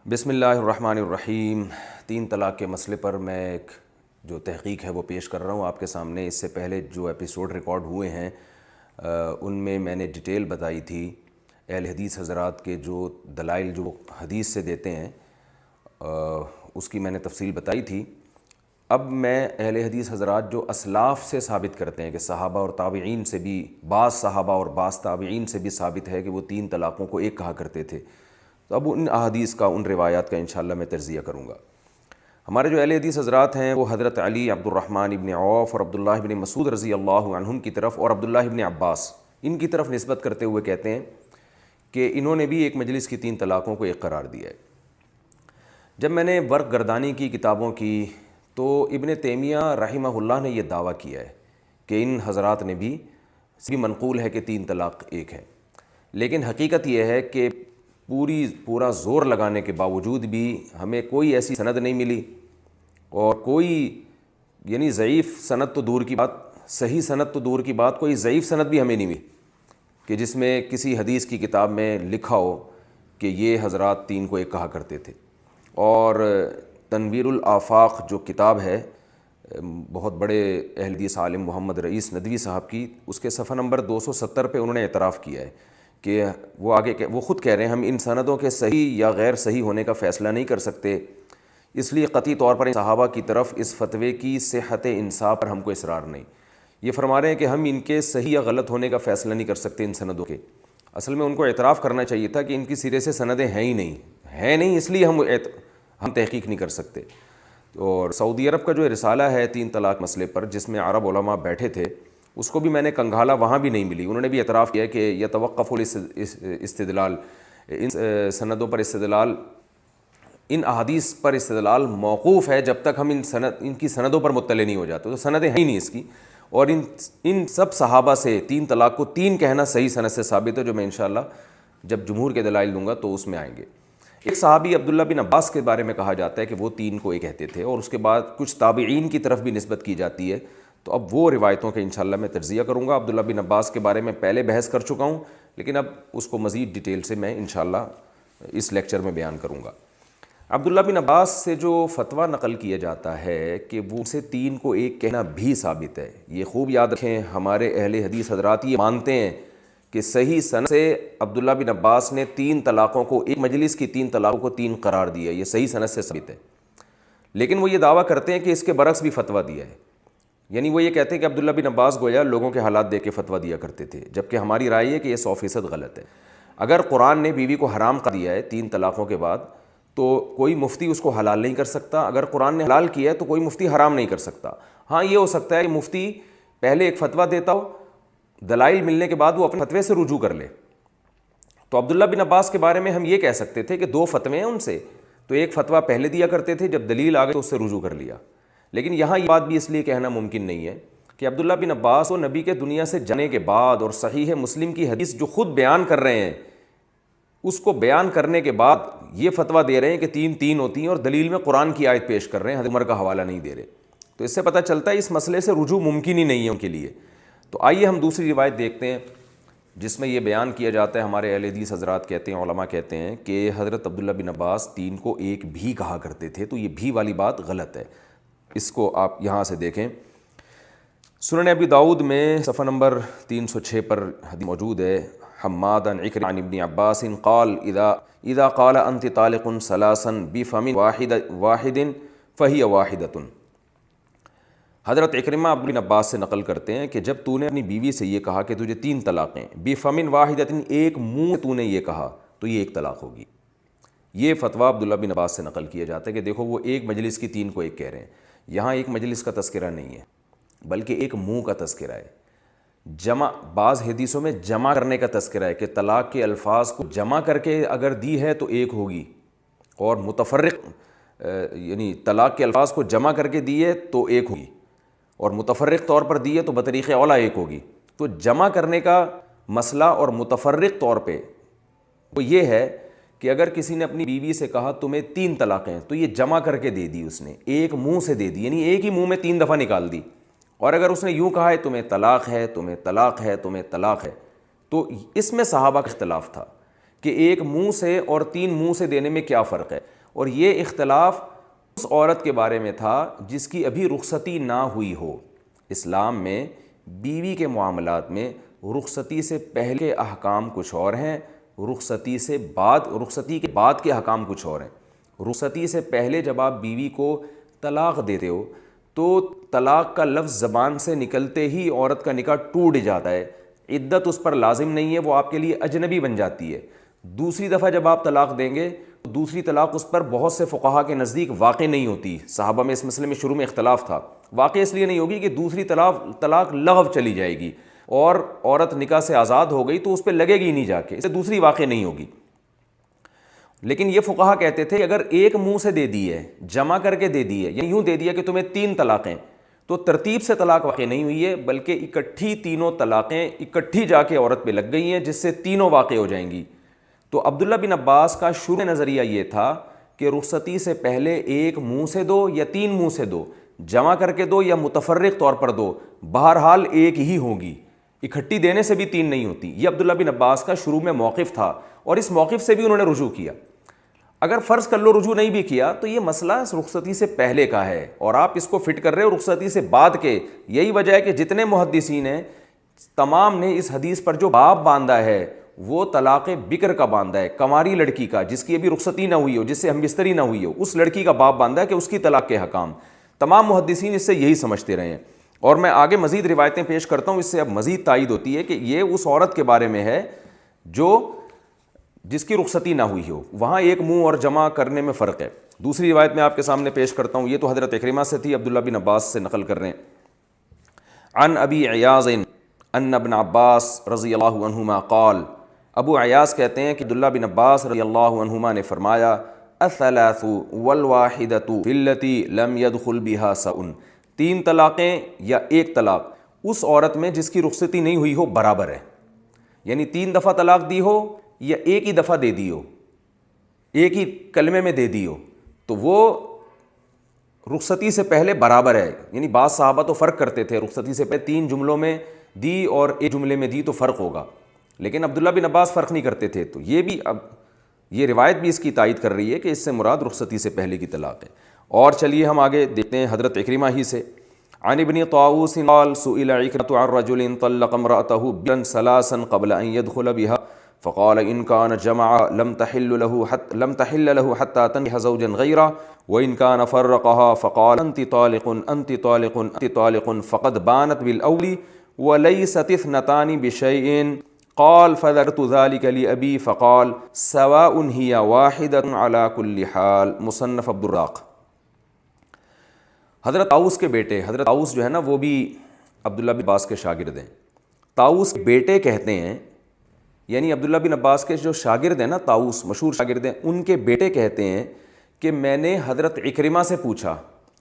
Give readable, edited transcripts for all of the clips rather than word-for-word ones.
بسم اللہ الرحمن الرحیم۔ تین طلاق کے مسئلے پر میں ایک جو تحقیق ہے وہ پیش کر رہا ہوں آپ کے سامنے۔ اس سے پہلے جو ایپیسوڈ ریکارڈ ہوئے ہیں ان میں نے ڈیٹیل بتائی تھی اہل حدیث حضرات کے جو دلائل جو حدیث سے دیتے ہیں اس کی میں نے تفصیل بتائی تھی۔ اب میں اہل حدیث حضرات جو اسلاف سے ثابت کرتے ہیں کہ صحابہ اور تابعین سے بھی، بعض صحابہ اور بعض تابعین سے بھی ثابت ہے کہ وہ تین طلاقوں کو ایک کہا کرتے تھے، تو اب ان احادیث کا، ان روایات کا انشاءاللہ میں تجزیہ کروں گا۔ ہمارے جو اہل حدیث حضرات ہیں وہ حضرت علی، عبد الرحمن ابن عوف اور عبداللہ ابن مسعود رضی اللہ عنہم کی طرف، اور عبداللہ ابن عباس، ان کی طرف نسبت کرتے ہوئے کہتے ہیں کہ انہوں نے بھی ایک مجلس کی تین طلاقوں کو ایک قرار دیا ہے۔ جب میں نے ورق گردانی کی کتابوں کی تو ابن تیمیہ رحمہ اللہ نے یہ دعویٰ کیا ہے کہ ان حضرات نے بھی منقول ہے کہ تین طلاق ایک ہے، لیکن حقیقت یہ ہے کہ پورا زور لگانے کے باوجود بھی ہمیں کوئی ایسی سند نہیں ملی، اور کوئی ضعیف سند تو دور کی بات، صحیح سند تو دور کی بات، کوئی ضعیف سند بھی ہمیں نہیں ملی کہ جس میں کسی حدیث کی کتاب میں لکھا ہو کہ یہ حضرات تین کو ایک کہا کرتے تھے۔ اور تنویر الآفاق جو کتاب ہے بہت بڑے اہل حدیث عالم محمد رئیس ندوی صاحب کی، اس کے صفحہ نمبر 270 پہ انہوں نے اعتراف کیا ہے کہ وہ خود کہہ رہے ہیں ہم ان سندوں کے صحیح یا غیر صحیح ہونے کا فیصلہ نہیں کر سکتے، اس لیے قطعی طور پر صحابہ کی طرف اس فتوے کی صحت انصاف پر ہم کو اصرار نہیں۔ یہ فرما رہے ہیں کہ ہم ان کے صحیح یا غلط ہونے کا فیصلہ نہیں کر سکتے ان سندوں کے۔ اصل میں ان کو اعتراف کرنا چاہیے تھا کہ ان کی سرے سے سندیں ہیں ہی نہیں، اس لیے ہم تحقیق نہیں کر سکتے۔ اور سعودی عرب کا جو رسالہ ہے تین طلاق مسئلے پر، جس میں عرب علماء بیٹھے تھے، اس کو بھی میں نے کنگھالا، وہاں بھی نہیں ملی۔ انہوں نے بھی اعتراف کیا کہ یتوقف الاستدلال، ان سندوں پر استدلال، ان احادیث پر استدلال موقوف ہے جب تک ہم ان کی سندوں پر مطلع نہیں ہو جاتے، تو سندیں ہیں ہی نہیں اس کی۔ اور ان سب صحابہ سے تین طلاق کو تین کہنا صحیح سند سے ثابت ہے، جو میں انشاءاللہ جب جمہور کے دلائل دوں گا تو اس میں آئیں گے۔ ایک صحابی عبداللہ بن عباس کے بارے میں کہا جاتا ہے کہ وہ تین کو ایک کہتے تھے، اور اس کے بعد کچھ تابعین کی طرف بھی نسبت کی جاتی ہے، تو اب وہ روایتوں کے انشاءاللہ میں تجزیہ کروں گا۔ عبداللہ بن عباس کے بارے میں پہلے بحث کر چکا ہوں، لیکن اب اس کو مزید ڈیٹیل سے میں انشاءاللہ اس لیکچر میں بیان کروں گا۔ عبداللہ بن عباس سے جو فتویٰ نقل کیا جاتا ہے کہ وہ سے تین کو ایک کہنا بھی ثابت ہے، یہ خوب یاد رکھیں، ہمارے اہل حدیث حضرات یہ مانتے ہیں کہ صحیح سند سے عبداللہ بن عباس نے تین طلاقوں کو، ایک مجلس کی تین طلاقوں کو تین قرار دیا، یہ صحیح سند سے ثابت ہے۔ لیکن وہ یہ دعویٰ کرتے ہیں کہ اس کے برعکس بھی فتویٰ دیا ہے، یعنی وہ یہ کہتے ہیں کہ عبداللہ بن عباس گویا لوگوں کے حالات دیکھ کے فتویٰ دیا کرتے تھے، جبکہ ہماری رائے ہے کہ یہ 100% غلط ہے۔ اگر قرآن نے بیوی کو حرام کر دیا ہے تین طلاقوں کے بعد، تو کوئی مفتی اس کو حلال نہیں کر سکتا۔ اگر قرآن نے حلال کیا ہے تو کوئی مفتی حرام نہیں کر سکتا۔ ہاں یہ ہو سکتا ہے کہ مفتی پہلے ایک فتویٰ دیتا ہو، دلائل ملنے کے بعد وہ اپنے فتوے سے رجوع کر لے۔ تو عبداللہ بن عباس کے بارے میں ہم یہ کہہ سکتے تھے کہ دو فتوے ہیں ان سے، تو ایک فتویٰ پہلے دیا کرتے تھے، جب دلیل آ گئی تو اس سے رجوع کر لیا۔ لیکن یہاں یہ بات بھی اس لیے کہنا ممکن نہیں ہے کہ عبداللہ بن عباس وہ نبی کے دنیا سے جانے کے بعد اور صحیح مسلم کی حدیث جو خود بیان کر رہے ہیں، اس کو بیان کرنے کے بعد یہ فتویٰ دے رہے ہیں کہ تین تین ہوتی ہیں، اور دلیل میں قرآن کی آیت پیش کر رہے ہیں، حضرت عمر کا حوالہ نہیں دے رہے۔ تو اس سے پتہ چلتا ہے اس مسئلے سے رجوع ممکن ہی نہیں ہے ان کے لیے۔ تو آئیے ہم دوسری روایت دیکھتے ہیں جس میں یہ بیان کیا جاتا ہے، ہمارے اہل حدیث حضرات کہتے ہیں، علماء کہتے ہیں کہ حضرت عبداللہ بن عباس تین کو ایک بھی کہا کرتے تھے، تو یہ بھی والی بات غلط ہے۔ اس کو آپ یہاں سے دیکھیں، سنن ابی داؤد میں صفحہ نمبر 306 پر حدیث موجود ہے، حماد عن عکرمہ عن ابن عباس قال اذا قال انت طالق ثلاثا بفم واحد فہی واحدۃ۔ حضرت عکرمہ بن عباس سے نقل کرتے ہیں کہ جب تو نے اپنی بیوی سے یہ کہا کہ تجھے تین طلاقیں، بفم واحدۃ، ایک منہ تو نے یہ کہا، تو یہ ایک طلاق ہوگی۔ یہ فتویٰ عبداللہ بن عباس سے نقل کیا جاتا ہے کہ دیکھو وہ ایک مجلس کی تین کو ایک کہہ رہے ہیں، یہاں ایک مجلس کا تذکرہ نہیں ہے بلکہ ایک منہ کا تذکرہ ہے۔ بعض حدیثوں میں جمع کرنے کا تذکرہ ہے کہ طلاق کے الفاظ کو جمع کر کے اگر دی ہے تو ایک ہوگی، اور متفرق یعنی طلاق کے الفاظ کو جمع کر کے دی ہے تو ایک ہوگی، اور متفرق طور پر دی ہے تو بطریق اولیٰ ایک ہوگی۔ تو جمع کرنے کا مسئلہ اور متفرق طور پہ وہ یہ ہے کہ اگر کسی نے اپنی بیوی سے کہا تمہیں تین طلاقیں ہیں، تو یہ جمع کر کے دے دی، اس نے ایک منہ سے دے دی، یعنی ایک ہی منہ میں تین دفعہ نکال دی۔ اور اگر اس نے یوں کہا ہے تمہیں طلاق ہے، تمہیں طلاق ہے، تمہیں طلاق ہے، تو اس میں صحابہ کا اختلاف تھا کہ ایک منہ سے اور تین منہ سے دینے میں کیا فرق ہے۔ اور یہ اختلاف اس عورت کے بارے میں تھا جس کی ابھی رخصتی نہ ہوئی ہو۔ اسلام میں بیوی کے معاملات میں رخصتی سے پہلے کے احکام کچھ اور ہیں، رخصتی کے بعد کے احکام کچھ اور ہیں۔ رخصتی سے پہلے جب آپ بیوی کو طلاق دیتے ہو تو طلاق کا لفظ زبان سے نکلتے ہی عورت کا نکاح ٹوٹ جاتا ہے، عدت اس پر لازم نہیں ہے، وہ آپ کے لیے اجنبی بن جاتی ہے۔ دوسری دفعہ جب آپ طلاق دیں گے تو دوسری طلاق اس پر بہت سے فقہا کے نزدیک واقع نہیں ہوتی۔ صحابہ میں اس مسئلے میں شروع میں اختلاف تھا، واقع اس لیے نہیں ہوگی کہ دوسری طلاق لغو چلی جائے گی اور عورت نکاح سے آزاد ہو گئی تو اس پہ لگے گی نہیں جا کے، اسے دوسری واقع نہیں ہوگی۔ لیکن یہ فقہا کہتے تھے اگر ایک منہ سے دے دی ہے، جمع کر کے دے دی ہے، یعنی یوں دے دیا کہ تمہیں 3 طلاقیں، تو ترتیب سے طلاق واقع نہیں ہوئی ہے، بلکہ اکٹھی تینوں طلاقیں اکٹھی جا کے عورت پہ لگ گئی ہیں جس سے تینوں واقع ہو جائیں گی۔ تو عبداللہ بن عباس کا شروع نظریہ یہ تھا کہ رخصتی سے پہلے ایک منہ سے دو یا 3 منہ سے دو، جمع کر کے دو یا متفرق طور پر دو، بہرحال ایک ہی ہوگی، اکٹھی دینے سے بھی 3 نہیں ہوتی۔ یہ عبداللہ بن عباس کا شروع میں موقف تھا اور اس موقف سے بھی انہوں نے رجوع کیا۔ اگر فرض کر لو رجوع نہیں بھی کیا تو یہ مسئلہ رخصتی سے پہلے کا ہے اور آپ اس کو فٹ کر رہے ہو رخصتی سے بعد کے۔ یہی وجہ ہے کہ جتنے محدثین ہیں تمام نے اس حدیث پر جو باب باندھا ہے وہ طلاق بکر کا باندھا ہے، کنواری لڑکی کا جس کی ابھی رخصتی نہ ہوئی ہو، جس سے ہم بستری نہ ہوئی ہو، اس لڑکی کا باب باندھا ہے کہ اس کی طلاق کے حکام۔ تمام محدثین اس سے یہی سمجھتے رہے ہیں اور میں آگے مزید روایتیں پیش کرتا ہوں، اس سے اب مزید تائید ہوتی ہے کہ یہ اس عورت کے بارے میں ہے جس کی رخصتی نہ ہوئی ہو، وہاں ایک منہ اور جمع کرنے میں فرق ہے۔ دوسری روایت میں آپ کے سامنے پیش کرتا ہوں، یہ تو حضرت اکرمہ سے تھی، عبداللہ بن عباس سے نقل کر رہے ہیں۔ عن ابی عیاض ان ابن عباس رضی اللہ عنہما قال، ابو عیاض کہتے ہیں کہ عبداللہ بن عباس رضی اللہ عنہما نے فرمایا الثلاث والواحدۃ فی التی لم يدخل بها سؤن، 3 طلاقیں یا ایک طلاق اس عورت میں جس کی رخصتی نہیں ہوئی ہو برابر ہے، یعنی 3 دفعہ طلاق دی ہو یا ایک ہی دفعہ دے دی ہو، ایک ہی کلمے میں دے دی ہو، تو وہ رخصتی سے پہلے برابر ہے۔ یعنی بعض صحابہ تو فرق کرتے تھے، رخصتی سے پہلے 3 جملوں میں دی اور ایک جملے میں دی تو فرق ہوگا، لیکن عبداللہ بن عباس فرق نہیں کرتے تھے۔ تو یہ روایت بھی اس کی تائید کر رہی ہے کہ اس سے مراد رخصتی سے پہلے کی طلاق ہے۔ اور چلیے ہم آگے دیکھتے ہیں حضرت اکرمہ ہی سے۔ عن ابن طاووس قال سئل عكرمة عن رجل طلق امرأته بلا ثلاثا قبل ان يدخل بها فقال ان كان جمع لم تحل له حتى تنكح زوجا غيره وان كان فرقها فقال انت طالق انت طالق انت طالق فقد بانت بالاول وليست اثنتان بشيء قال فذكرت ذلك لأبي فقال سواء هي واحدة على كل حال۔ مصنف عبد الرزاق۔ حضرت طاؤوس کے بیٹے، حضرت طاؤوس جو ہے نا وہ بھی عبداللہ بن عباس کے شاگرد ہیں۔ طاؤوس کے بیٹے کہتے ہیں، یعنی عبداللہ بن عباس کے جو شاگرد ہیں نا، طاؤوس مشہور شاگرد ہیں، ان کے بیٹے کہتے ہیں کہ میں نے حضرت اکرمہ سے پوچھا،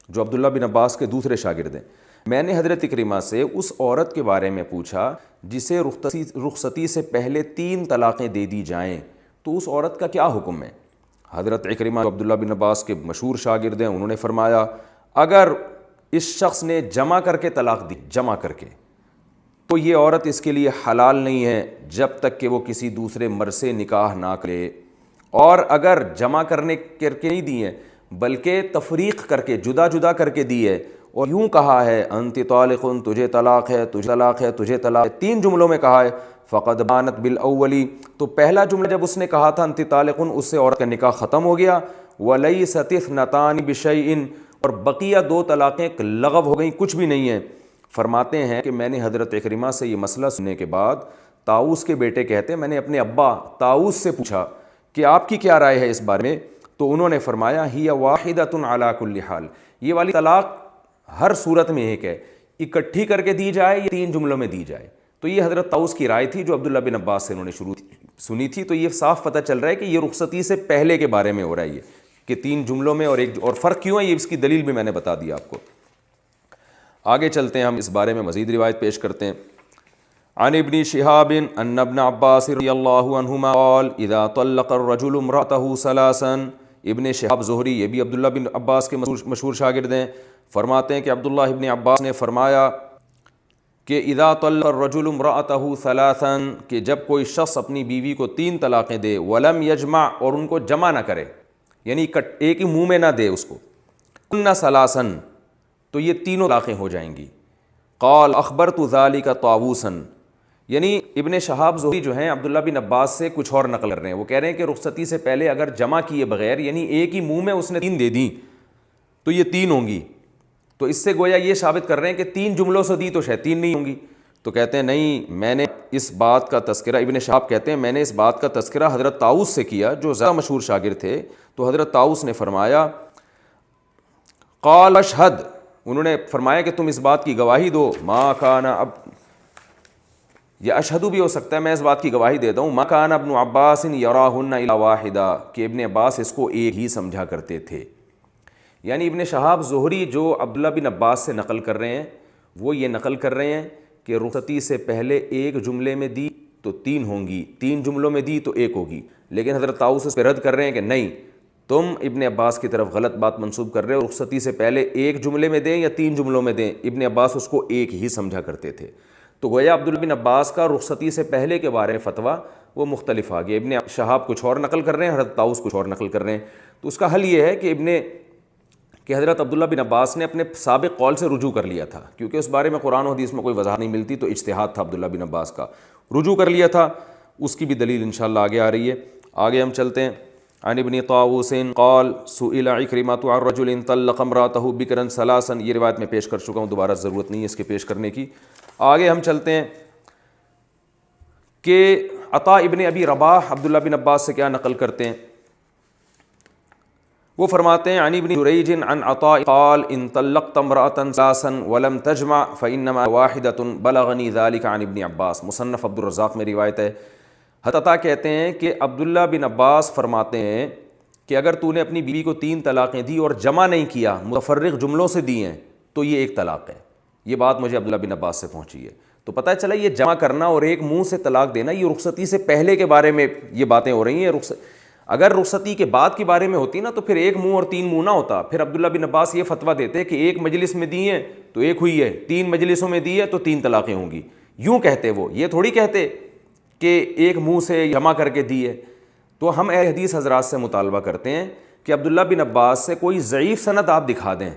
جو عبداللہ بن عباس کے دوسرے شاگرد ہیں، میں نے حضرت اکرمہ سے اس عورت کے بارے میں پوچھا جسے رخصتی سے پہلے 3 طلاقیں دے دی جائیں تو اس عورت کا کیا حکم ہے۔ حضرت اکرمہ عبداللہ بن عباس کے مشہور شاگرد ہیں، انہوں نے فرمایا اگر اس شخص نے جمع کر کے طلاق دی، جمع کر کے، تو یہ عورت اس کے لیے حلال نہیں ہے جب تک کہ وہ کسی دوسرے مرد سے نکاح نہ کرے، اور اگر جمع کرنے کر کے نہیں دی ہے بلکہ تفریق کر کے، جدا جدا کر کے دی ہے اور یوں کہا ہے انت طالق، تجھے طلاق ہے، تجھے طلاق ہے، تجھے طلاق ہے، 3 جملوں میں کہا ہے، فقد بانت بالاولی، تو پہلا جملہ جب اس نے کہا تھا انت طالق، اس سے عورت کا نکاح ختم ہو گیا، ولیست اثنتان بشیء، اور بقیہ 2 طلاقیں لغو ہو گئیں، کچھ بھی نہیں ہے۔ فرماتے ہیں کہ میں نے حضرت اکرمہ سے یہ مسئلہ سننے کے بعد، طاؤوس کے بیٹے کہتے ہیں میں نے اپنے ابا طاؤوس سے پوچھا کہ آپ کی کیا رائے ہے اس بارے میں، تو انہوں نے فرمایا ہی واحدۃ علی کل حال، یہ والی طلاق ہر صورت میں ایک ہے، اکٹھی کر کے دی جائے یا 3 جملوں میں دی جائے۔ تو یہ حضرت طاؤوس کی رائے تھی جو عبداللہ بن عباس سے انہوں نے سنی تھی۔ تو یہ صاف پتہ چل رہا ہے کہ یہ رخصتی سے پہلے کے بارے میں ہو رہا ہے، یہ کہ 3 جملوں میں اور فرق کیوں ہے، یہ اس کی دلیل بھی میں نے بتا دیا آپ کو۔ آگے چلتے ہیں، ہم اس بارے میں مزید روایت پیش کرتے ہیں۔ عن ابن شہاب ان ابن عباس رضی اللہ عنہما قال اذا طلق الرجل امرأته ثلاثا، ابن شہاب زہری، یہ بھی عبداللہ بن عباس کے مشہور شاگرد ہیں، فرماتے ہیں کہ عبداللہ ابن عباس نے فرمایا کہ اذا طلق الرجل امرأته ثلاثا، کہ جب کوئی شخص اپنی بیوی کو 3 طلاقیں دے، ولم یجمع، اور ان کو جمع نہ کرے، یعنی ایک ہی منہ میں نہ دے اس کو. کن ثلاثن، تو یہ تینوں طلاقیں ہو جائیں گی. قال اخبرت ذلک طاووسا، یعنی ابن شہاب زہری جو ہیں عبداللہ بن عباس سے کچھ اور نقل کر رہے ہیں. وہ کہہ رہے ہیں کہ رخصتی سے پہلے اگر جمع کیے بغیر یعنی ایک ہی منہ میں اس نے 3 دے دیں تو یہ 3 ہوں گی. تو اس سے گویا یہ ثابت کر رہے ہیں کہ 3 جملوں سے دی تو شاید 3 نہیں ہوں گی. تو کہتے ہیں نہیں، میں نے اس بات کا تذکرہ، ابن شہاب کہتے ہیں میں نے اس بات کا تذکرہ حضرت طاؤس سے کیا جو زیادہ مشہور شاگرد تھے. تو حضرت طاؤس نے فرمایا قال اشہد، انہوں نے فرمایا کہ تم اس بات کی گواہی دو، ما کان، اب یہ اشہدو بھی ہو سکتا ہے، میں اس بات کی گواہی دیتا ہوں، ما کان ابن عباس یراہن الا واحدہ، کہ ابن عباس اس کو ایک ہی سمجھا کرتے تھے. یعنی ابن شہاب زہری جو عبداللہ بن عباس سے نقل کر رہے ہیں وہ یہ نقل کر رہے ہیں کہ رخصتی سے پہلے ایک جملے میں دی تو 3 ہوں گی، 3 جملوں میں دی تو 1 ہوگی. لیکن حضرت طاؤس اس پہ رد کر رہے ہیں کہ نہیں، تم ابن عباس کی طرف غلط بات منسوب کر رہے ہو. رخصتی سے پہلے ایک جملے میں دیں یا 3 جملوں میں دیں، ابن عباس اس کو ایک ہی سمجھا کرتے تھے. تو گویا عبداللہ بن عباس کا رخصتی سے پہلے کے بارے میں فتویٰ وہ مختلف آ گیا. ابن شہاب کچھ اور نقل کر رہے ہیں، حضرت طاؤس کچھ اور نقل کر رہے ہیں. تو اس کا حل یہ ہے کہ حضرت عبداللہ بن عباس نے اپنے سابق قول سے رجوع کر لیا تھا، کیونکہ اس بارے میں قرآن و حدیث میں کوئی وضاحت نہیں ملتی، تو اجتہاد تھا عبداللہ بن عباس کا، رجوع کر لیا تھا. اس کی بھی دلیل انشاءاللہ آگے آ رہی ہے. آگے ہم چلتے ہیں. عن ابن طاووس قال سئل عکرمہ عن رجل طلق امرأته بکرا ثلاثا، یہ روایت میں پیش کر چکا ہوں، دوبارہ ضرورت نہیں ہے اس کے پیش کرنے کی. آگے ہم چلتے ہیں کہ عطا ابن ابی رباح عبداللہ بن عباس سے کیا نقل کرتے ہیں. وہ فرماتے ہیں عن ابن جریج عن عطاء قال ان طلقت امرأة ثلاثا ولم تجمع فإنما واحدة بلغني ذلك عن ابن عباس. مصنف عبد الرزاق میں روایت ہے. عطا کہتے ہیں کہ عبداللہ بن عباس فرماتے ہیں کہ اگر تو نے اپنی بیوی کو 3 طلاقیں دی اور جمع نہیں کیا، متفرق جملوں سے دی ہیں، تو یہ 1 طلاق ہے. یہ بات مجھے عبداللہ بن عباس سے پہنچی ہے. تو پتہ چلا یہ جمع کرنا اور ایک منہ سے طلاق دینا یہ رخصتی سے پہلے کے بارے میں یہ باتیں ہو رہی ہیں. اگر رخصتی کے بعد کے بارے میں ہوتی نا تو پھر 1 منہ اور 3 منہ نہ ہوتا. پھر عبداللہ بن عباس یہ فتویٰ دیتے کہ 1 مجلس میں دی ہیں تو 1 ہوئی ہے، 3 مجلسوں میں دی ہے تو 3 طلاقیں ہوں گی. یوں کہتے وہ، یہ تھوڑی کہتے کہ 1 منہ سے جمع کر کے دی ہے. تو ہم اہل حدیث حضرات سے مطالبہ کرتے ہیں کہ عبداللہ بن عباس سے کوئی ضعیف سند آپ دکھا دیں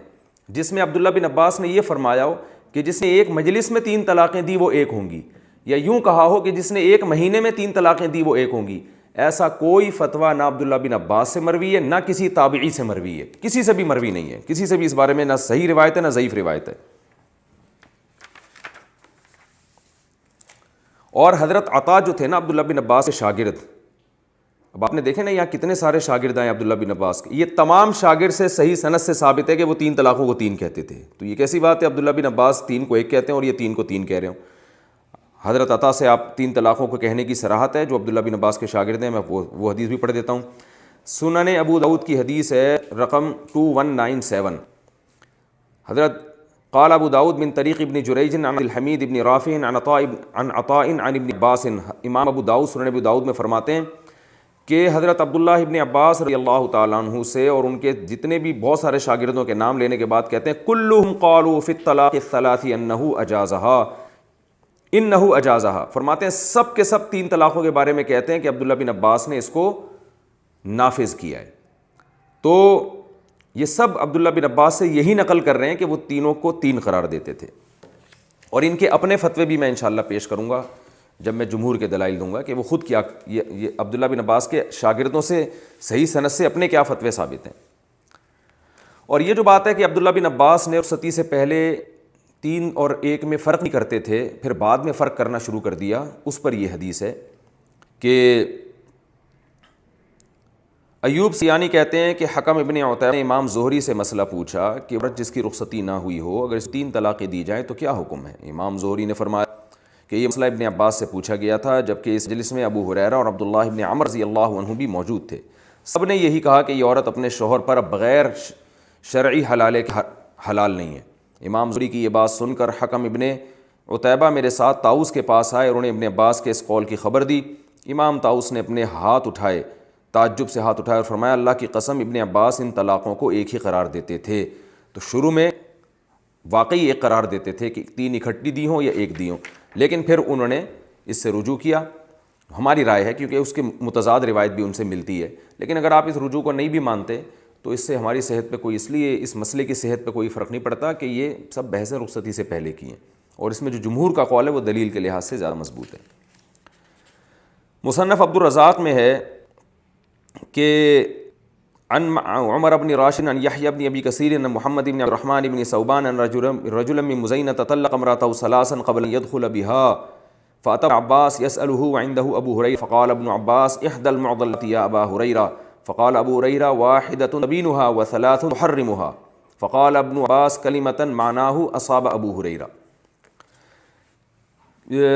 جس میں عبداللہ بن عباس نے یہ فرمایا ہو کہ جس نے 1 مجلس میں 3 طلاقیں دی وہ 1 ہوں گی، یا یوں کہا ہو کہ جس نے 1 مہینے میں 3 طلاقیں دی وہ 1 ہوں گی. ایسا کوئی فتویٰ نہ عبداللہ بن عباس سے مروی ہے، نہ کسی تابعی سے مروی ہے، کسی سے بھی مروی نہیں ہے. کسی سے بھی اس بارے میں نہ صحیح روایت ہے نہ ضعیف روایت ہے. اور حضرت عطا جو تھے نا عبداللہ بن عباس کے شاگرد، اب آپ نے دیکھے نا یہاں کتنے سارے شاگرد ہیں عبداللہ بن عباس کے، یہ تمام شاگرد سے صحیح سند سے ثابت ہے کہ وہ 3 طلاقوں کو 3 کہتے تھے. تو یہ کیسی بات ہے عبداللہ بن عباس 3 کو 1 کہتے ہیں اور یہ 3 کو 3 کہہ رہے ہوں. حضرت عطا سے آپ 3 طلاقوں کو کہنے کی صراحت ہے جو عبداللہ بن عباس کے شاگرد ہیں. میں وہ حدیث بھی پڑھ دیتا ہوں. سنن ابو داؤد کی حدیث ہے رقم 2197. حضرت قال ابو داؤد من طریق ابن جریج عن الحمید ابن رافع عن عطاء عن ابن عباس. امام ابو داؤد سنن ابو داؤد میں فرماتے ہیں کہ حضرت عبداللہ ابن عباس رضی اللہ تعالیٰ عنہ سے اور ان کے جتنے بھی بہت سارے شاگردوں کے نام لینے کے بعد کہتے ہیں کلہم قالوا فی الطلاق الثلاث انہو اجازہا. فرماتے ہیں سب کے سب 3 طلاقوں کے بارے میں کہتے ہیں کہ عبداللہ بن عباس نے اس کو نافذ کیا ہے. تو یہ سب عبداللہ بن عباس سے یہی نقل کر رہے ہیں کہ وہ تینوں کو 3 قرار دیتے تھے. اور ان کے اپنے فتوے بھی میں انشاءاللہ پیش کروں گا جب میں جمہور کے دلائل دوں گا کہ وہ خود کیا یہ عبداللہ بن عباس کے شاگردوں سے صحیح سند سے اپنے کیا فتوے ثابت ہیں. اور یہ جو بات ہے کہ عبداللہ بن عباس نے رخصتی سے پہلے 3 اور 1 میں فرق نہیں کرتے تھے، پھر بعد میں فرق کرنا شروع کر دیا، اس پر یہ حدیث ہے کہ ایوب سیانی کہتے ہیں کہ حکم ابن عتیبہ نے امام زہری سے مسئلہ پوچھا کہ عورت جس کی رخصتی نہ ہوئی ہو اگر اس 3 طلاقیں دی جائیں تو کیا حکم ہے. امام زہری نے فرمایا کہ یہ مسئلہ ابن عباس سے پوچھا گیا تھا جبکہ اس مجلس میں ابو ہریرہ اور عبداللہ ابن عمر رضی اللہ عنہ بھی موجود تھے. سب نے یہی کہا کہ یہ عورت اپنے شوہر پر اب بغیر شرعی حلالے کے حلال نہیں ہے. امام زہری کی یہ بات سن کر حکم ابن عتیبہ میرے ساتھ طاؤس کے پاس آئے اور انہیں ابن عباس کے اس قول کی خبر دی. امام طاؤس نے اپنے ہاتھ اٹھائے، تعجب سے ہاتھ اٹھائے اور فرمایا اللہ کی قسم ابن عباس ان طلاقوں کو 1 ہی قرار دیتے تھے. تو شروع میں واقعی 1 قرار دیتے تھے کہ 3 اکٹھی دی ہوں یا 1 دی ہوں، لیکن پھر انہوں نے اس سے رجوع کیا. ہماری رائے ہے کیونکہ اس کے متضاد روایت بھی ان سے ملتی ہے، لیکن اگر آپ اس رجوع کو نہیں بھی مانتے تو اس سے ہماری صحت پہ کوئی، اس لیے اس مسئلے کی صحت پہ کوئی فرق نہیں پڑتا کہ یہ سب بحثیں رخصتی سے پہلے کی ہیں، اور اس میں جو جمہور کا قول ہے وہ دلیل کے لحاظ سے زیادہ مضبوط ہے۔ مصنف عبد الرزاق میں ہے کہ عن عمر بن راشد عن يحيى بن ابي كثير ان محمد بن عبد الرحمن بن ثوبان ان رجلا من مزينة طلق امراته ثلاثا قبل ان يدخل بها فاتى عباس يسأله وعنده ابو هريره فقال ابن عباس احدى المعضلات يا ابا هريره فقال ابو هريره واحدة تبينها وثلاث تحرمها فقال ابن عباس كلمة معناه اصاب ابو هريره۔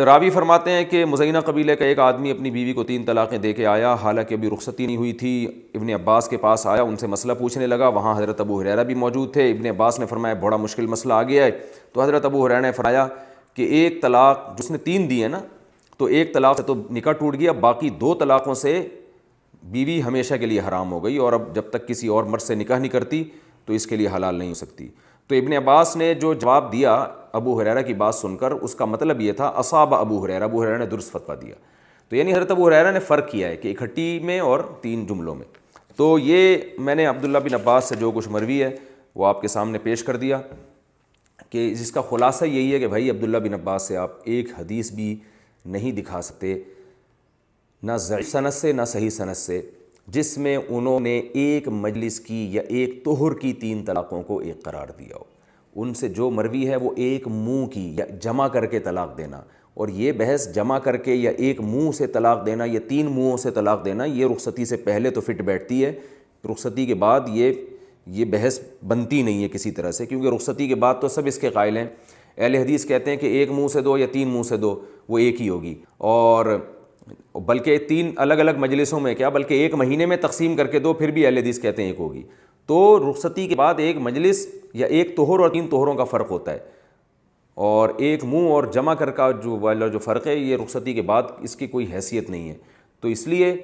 راوی فرماتے ہیں کہ مزینہ قبیلے کا ایک آدمی اپنی بیوی کو 3 طلاقیں دے کے آیا، حالانکہ ابھی رخصتی نہیں ہوئی تھی۔ ابن عباس کے پاس آیا، ان سے مسئلہ پوچھنے لگا، وہاں حضرت ابو ہریرہ بھی موجود تھے۔ ابن عباس نے فرمایا بڑا مشکل مسئلہ آ گیا ہے، تو حضرت ابو ہریرہ نے فرمایا کہ ایک طلاق جس نے 3 دی ہے نا، تو ایک طلاق سے تو نکاح ٹوٹ گیا، باقی 2 طلاقوں سے بیوی ہمیشہ کے لیے حرام ہو گئی، اور اب جب تک کسی اور مرد سے نکاح نہیں کرتی تو اس کے لیے حلال نہیں ہو سکتی۔ تو ابن عباس نے جو جواب دیا ابو ہریرہ کی بات سن کر، اس کا مطلب یہ تھا اصاب ابو ہریرہ، ابو ہریرہ نے درست فتویٰ دیا۔ تو یعنی حضرت ابو ہریرہ نے فرق کیا ہے کہ اکٹھی میں اور 3 جملوں میں۔ تو یہ میں نے عبداللہ بن عباس سے جو کچھ مروی ہے وہ آپ کے سامنے پیش کر دیا، کہ جس کا خلاصہ یہی ہے کہ بھائی عبداللہ بن عباس سے آپ ایک حدیث بھی نہیں دکھا سکتے، نہ ضعیف سند سے نہ صحیح سند سے، جس میں انہوں نے ایک مجلس کی یا ایک طہر کی 3 طلاقوں کو ایک قرار دیا ہو۔ ان سے جو مروی ہے وہ ایک منہ کی یا جمع کر کے طلاق دینا، اور یہ بحث جمع کر کے یا ایک منہ سے طلاق دینا یا 3 منہوں سے طلاق دینا، یہ رخصتی سے پہلے تو فٹ بیٹھتی ہے، رخصتی کے بعد یہ بحث بنتی نہیں ہے کسی طرح سے، کیونکہ رخصتی کے بعد تو سب اس کے قائل ہیں۔ اہل حدیث کہتے ہیں کہ ایک منہ سے دو یا 3 منہ سے دو وہ ایک ہی ہوگی، اور بلکہ 3 الگ الگ مجلسوں میں کیا، بلکہ ایک مہینے میں تقسیم کر کے دو پھر بھی اہل حدیث کہتے ہیں ایک ہوگی۔ تو رخصتی کے بعد ایک مجلس یا ایک طہر اور 3 طہروں کا فرق ہوتا ہے، اور ایک منہ اور جمع کر کا جو فرق ہے یہ رخصتی کے بعد اس کی کوئی حیثیت نہیں ہے۔ تو اس لیے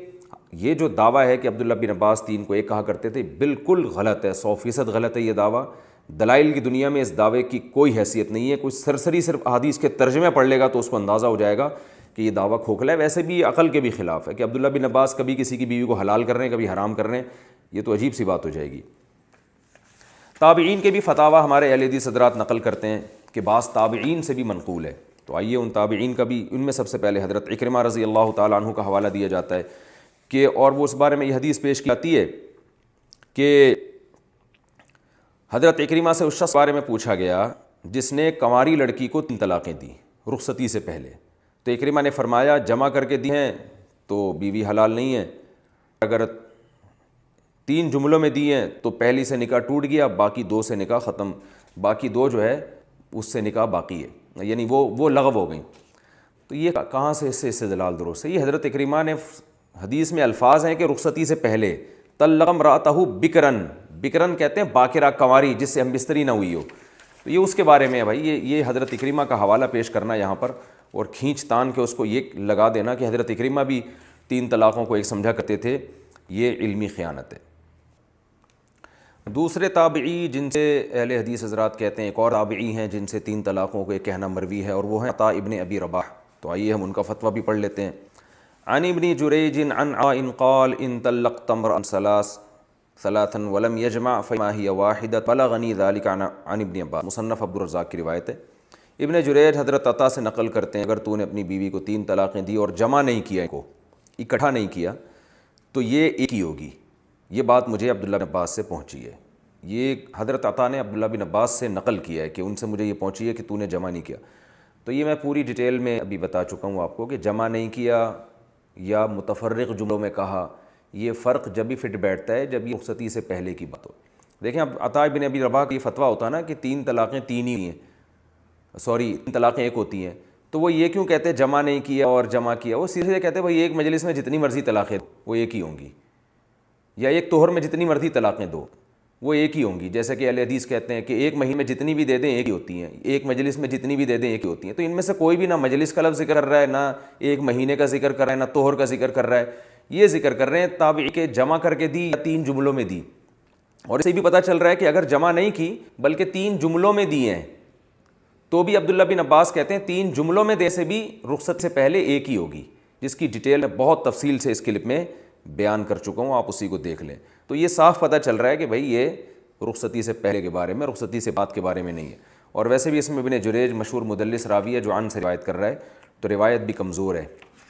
یہ جو دعویٰ ہے کہ عبداللہ بن عباس 3 کو ایک کہا کرتے تھے، بالکل غلط ہے، 100% غلط ہے یہ دعویٰ۔ دلائل کی دنیا میں اس دعوے کی کوئی حیثیت نہیں ہے۔ کوئی سرسری صرف احادیث کے ترجمے پڑھ لے گا تو اس کو اندازہ ہو جائے گا کہ یہ دعویٰ کھوکھلا ہے۔ ویسے بھی عقل کے بھی خلاف ہے کہ عبداللہ بن عباس کبھی کسی کی بیوی کو حلال کر رہے ہیں، کبھی حرام کر رہے ہیں، یہ تو عجیب سی بات ہو جائے گی۔ تابعین کے بھی فتاویٰ ہمارے اہل حدیث حضرات نقل کرتے ہیں کہ بعض تابعین سے بھی منقول ہے، تو آئیے ان تابعین کا بھی، ان میں سب سے پہلے حضرت اکرمہ رضی اللہ تعالیٰ عنہ کا حوالہ دیا جاتا ہے کہ، اور وہ اس بارے میں یہ حدیث پیش کی جاتی ہے کہ حضرت اکرمہ سے اس شخص بارے میں پوچھا گیا جس نے کنواری لڑکی کو 3 طلاقیں دی رخصتی سے پہلے، تو اکرمہ نے فرمایا جمع کر کے دی ہیں تو بیوی حلال نہیں ہے، اگر 3 جملوں میں دی ہیں تو پہلی سے نکاح ٹوٹ گیا، باقی 2 سے نکاح ختم، باقی 2 جو ہے اس سے نکاح باقی ہے، یعنی وہ لغو ہو گئیں۔ تو یہ کہاں سے اس سے استدلال درست ہے؟ یہ حضرت اکرمہ نے حدیث میں الفاظ ہیں کہ رخصتی سے پہلے طلق امرأتہ بکرن، بکرن کہتے ہیں باکرہ کنواری جس سے ہم بستری نہ ہوئی ہو، تو یہ اس کے بارے میں ہے بھائی، یہ حضرت اکرمہ کا حوالہ پیش کرنا یہاں پر اور کھینچ تان کے اس کو یہ لگا دینا کہ حضرت اکرمہ بھی 3 طلاقوں کو ایک سمجھا کرتے تھے، یہ علمی خیانت ہے۔ دوسرے تابعی جن سے اہل حدیث حضرات کہتے ہیں، ایک اور تابعی ہیں جن سے 3 طلاقوں کو ایک کہنا مروی ہے، اور وہ ہیں عطا ابن ابی رباح۔ تو آئیے ہم ان کا فتویٰ بھی پڑھ لیتے ہیں۔ عن ابن جریج عن عائن قال ان طلقت امرأ ثلاثا ولم يجمع فما هي واحدة بلغني ذلك عن ابن عباس۔ مصنف عبد الرزاق کی روایت ہے۔ ابن جریج حضرت عطا سے نقل کرتے ہیں اگر تو نے اپنی بیوی کو 3 طلاقیں دی اور جمع نہیں کیا، کو اکٹھا نہیں کیا، تو یہ ایک ہی ہوگی۔ یہ بات مجھے عبداللہ بن عباس سے پہنچی ہے، یہ حضرت عطا نے عبداللہ بن عباس سے نقل کیا ہے کہ ان سے مجھے یہ پہنچی ہے کہ تو نے جمع نہیں کیا۔ تو یہ میں پوری ڈیٹیل میں ابھی بتا چکا ہوں آپ کو کہ جمع نہیں کیا یا متفرق جملوں میں کہا، یہ فرق جب بھی فٹ بیٹھتا ہے جب یہ رخصتی سے پہلے کی بات ہو۔ دیکھیں اب عطا بن ابی رباح کا یہ فتویٰ ہوتا ہے نا کہ 3 طلاقیں 3 ہی ہیں، 3 طلاقیں ایک ہوتی ہیں، تو وہ یہ کیوں کہتے ہیں جمع نہیں کیا اور جمع کیا؟ وہ سیدھے کہتے ہیں بھائی ایک مجلس میں جتنی مرضی طلاقیں وہ ایک ہی ہوں گی، یا ایک طہر میں جتنی مرضی طلاقیں دو وہ ایک ہی ہوں گی۔ جیسے کہ اہل حدیث کہتے ہیں کہ ایک مہینے میں جتنی بھی دے دیں ایک ہی ہوتی ہیں، ایک مجلس میں جتنی بھی دے دیں ایک ہی ہوتی ہیں۔ تو ان میں سے کوئی بھی نہ مجلس کا لفظ ذکر کر رہا ہے، نہ ایک مہینے کا ذکر کر رہا ہے، نہ طہر کا ذکر کر رہا ہے، یہ ذکر کر رہے ہیں تابعی کے جمع کر کے دی یا 3 جملوں میں دی۔ اور اسے بھی پتہ چل رہا ہے کہ اگر جمع نہیں کی بلکہ 3 جملوں میں دی ہیں تو بھی عبداللہ بن عباس کہتے ہیں 3 جملوں میں دے سے بھی رخصت سے پہلے ایک ہی ہوگی، جس کی ڈیٹیل میں بہت تفصیل سے اس کلپ میں بیان کر چکا ہوں، آپ اسی کو دیکھ لیں۔ تو یہ صاف پتہ چل رہا ہے کہ بھائی یہ رخصتی سے پہلے کے بارے میں، رخصتی سے بعد کے بارے میں نہیں ہے۔ اور ویسے بھی اس میں ابن جریج مشہور مدلس راوی ہے جو عن سے روایت کر رہا ہے، تو روایت بھی کمزور ہے۔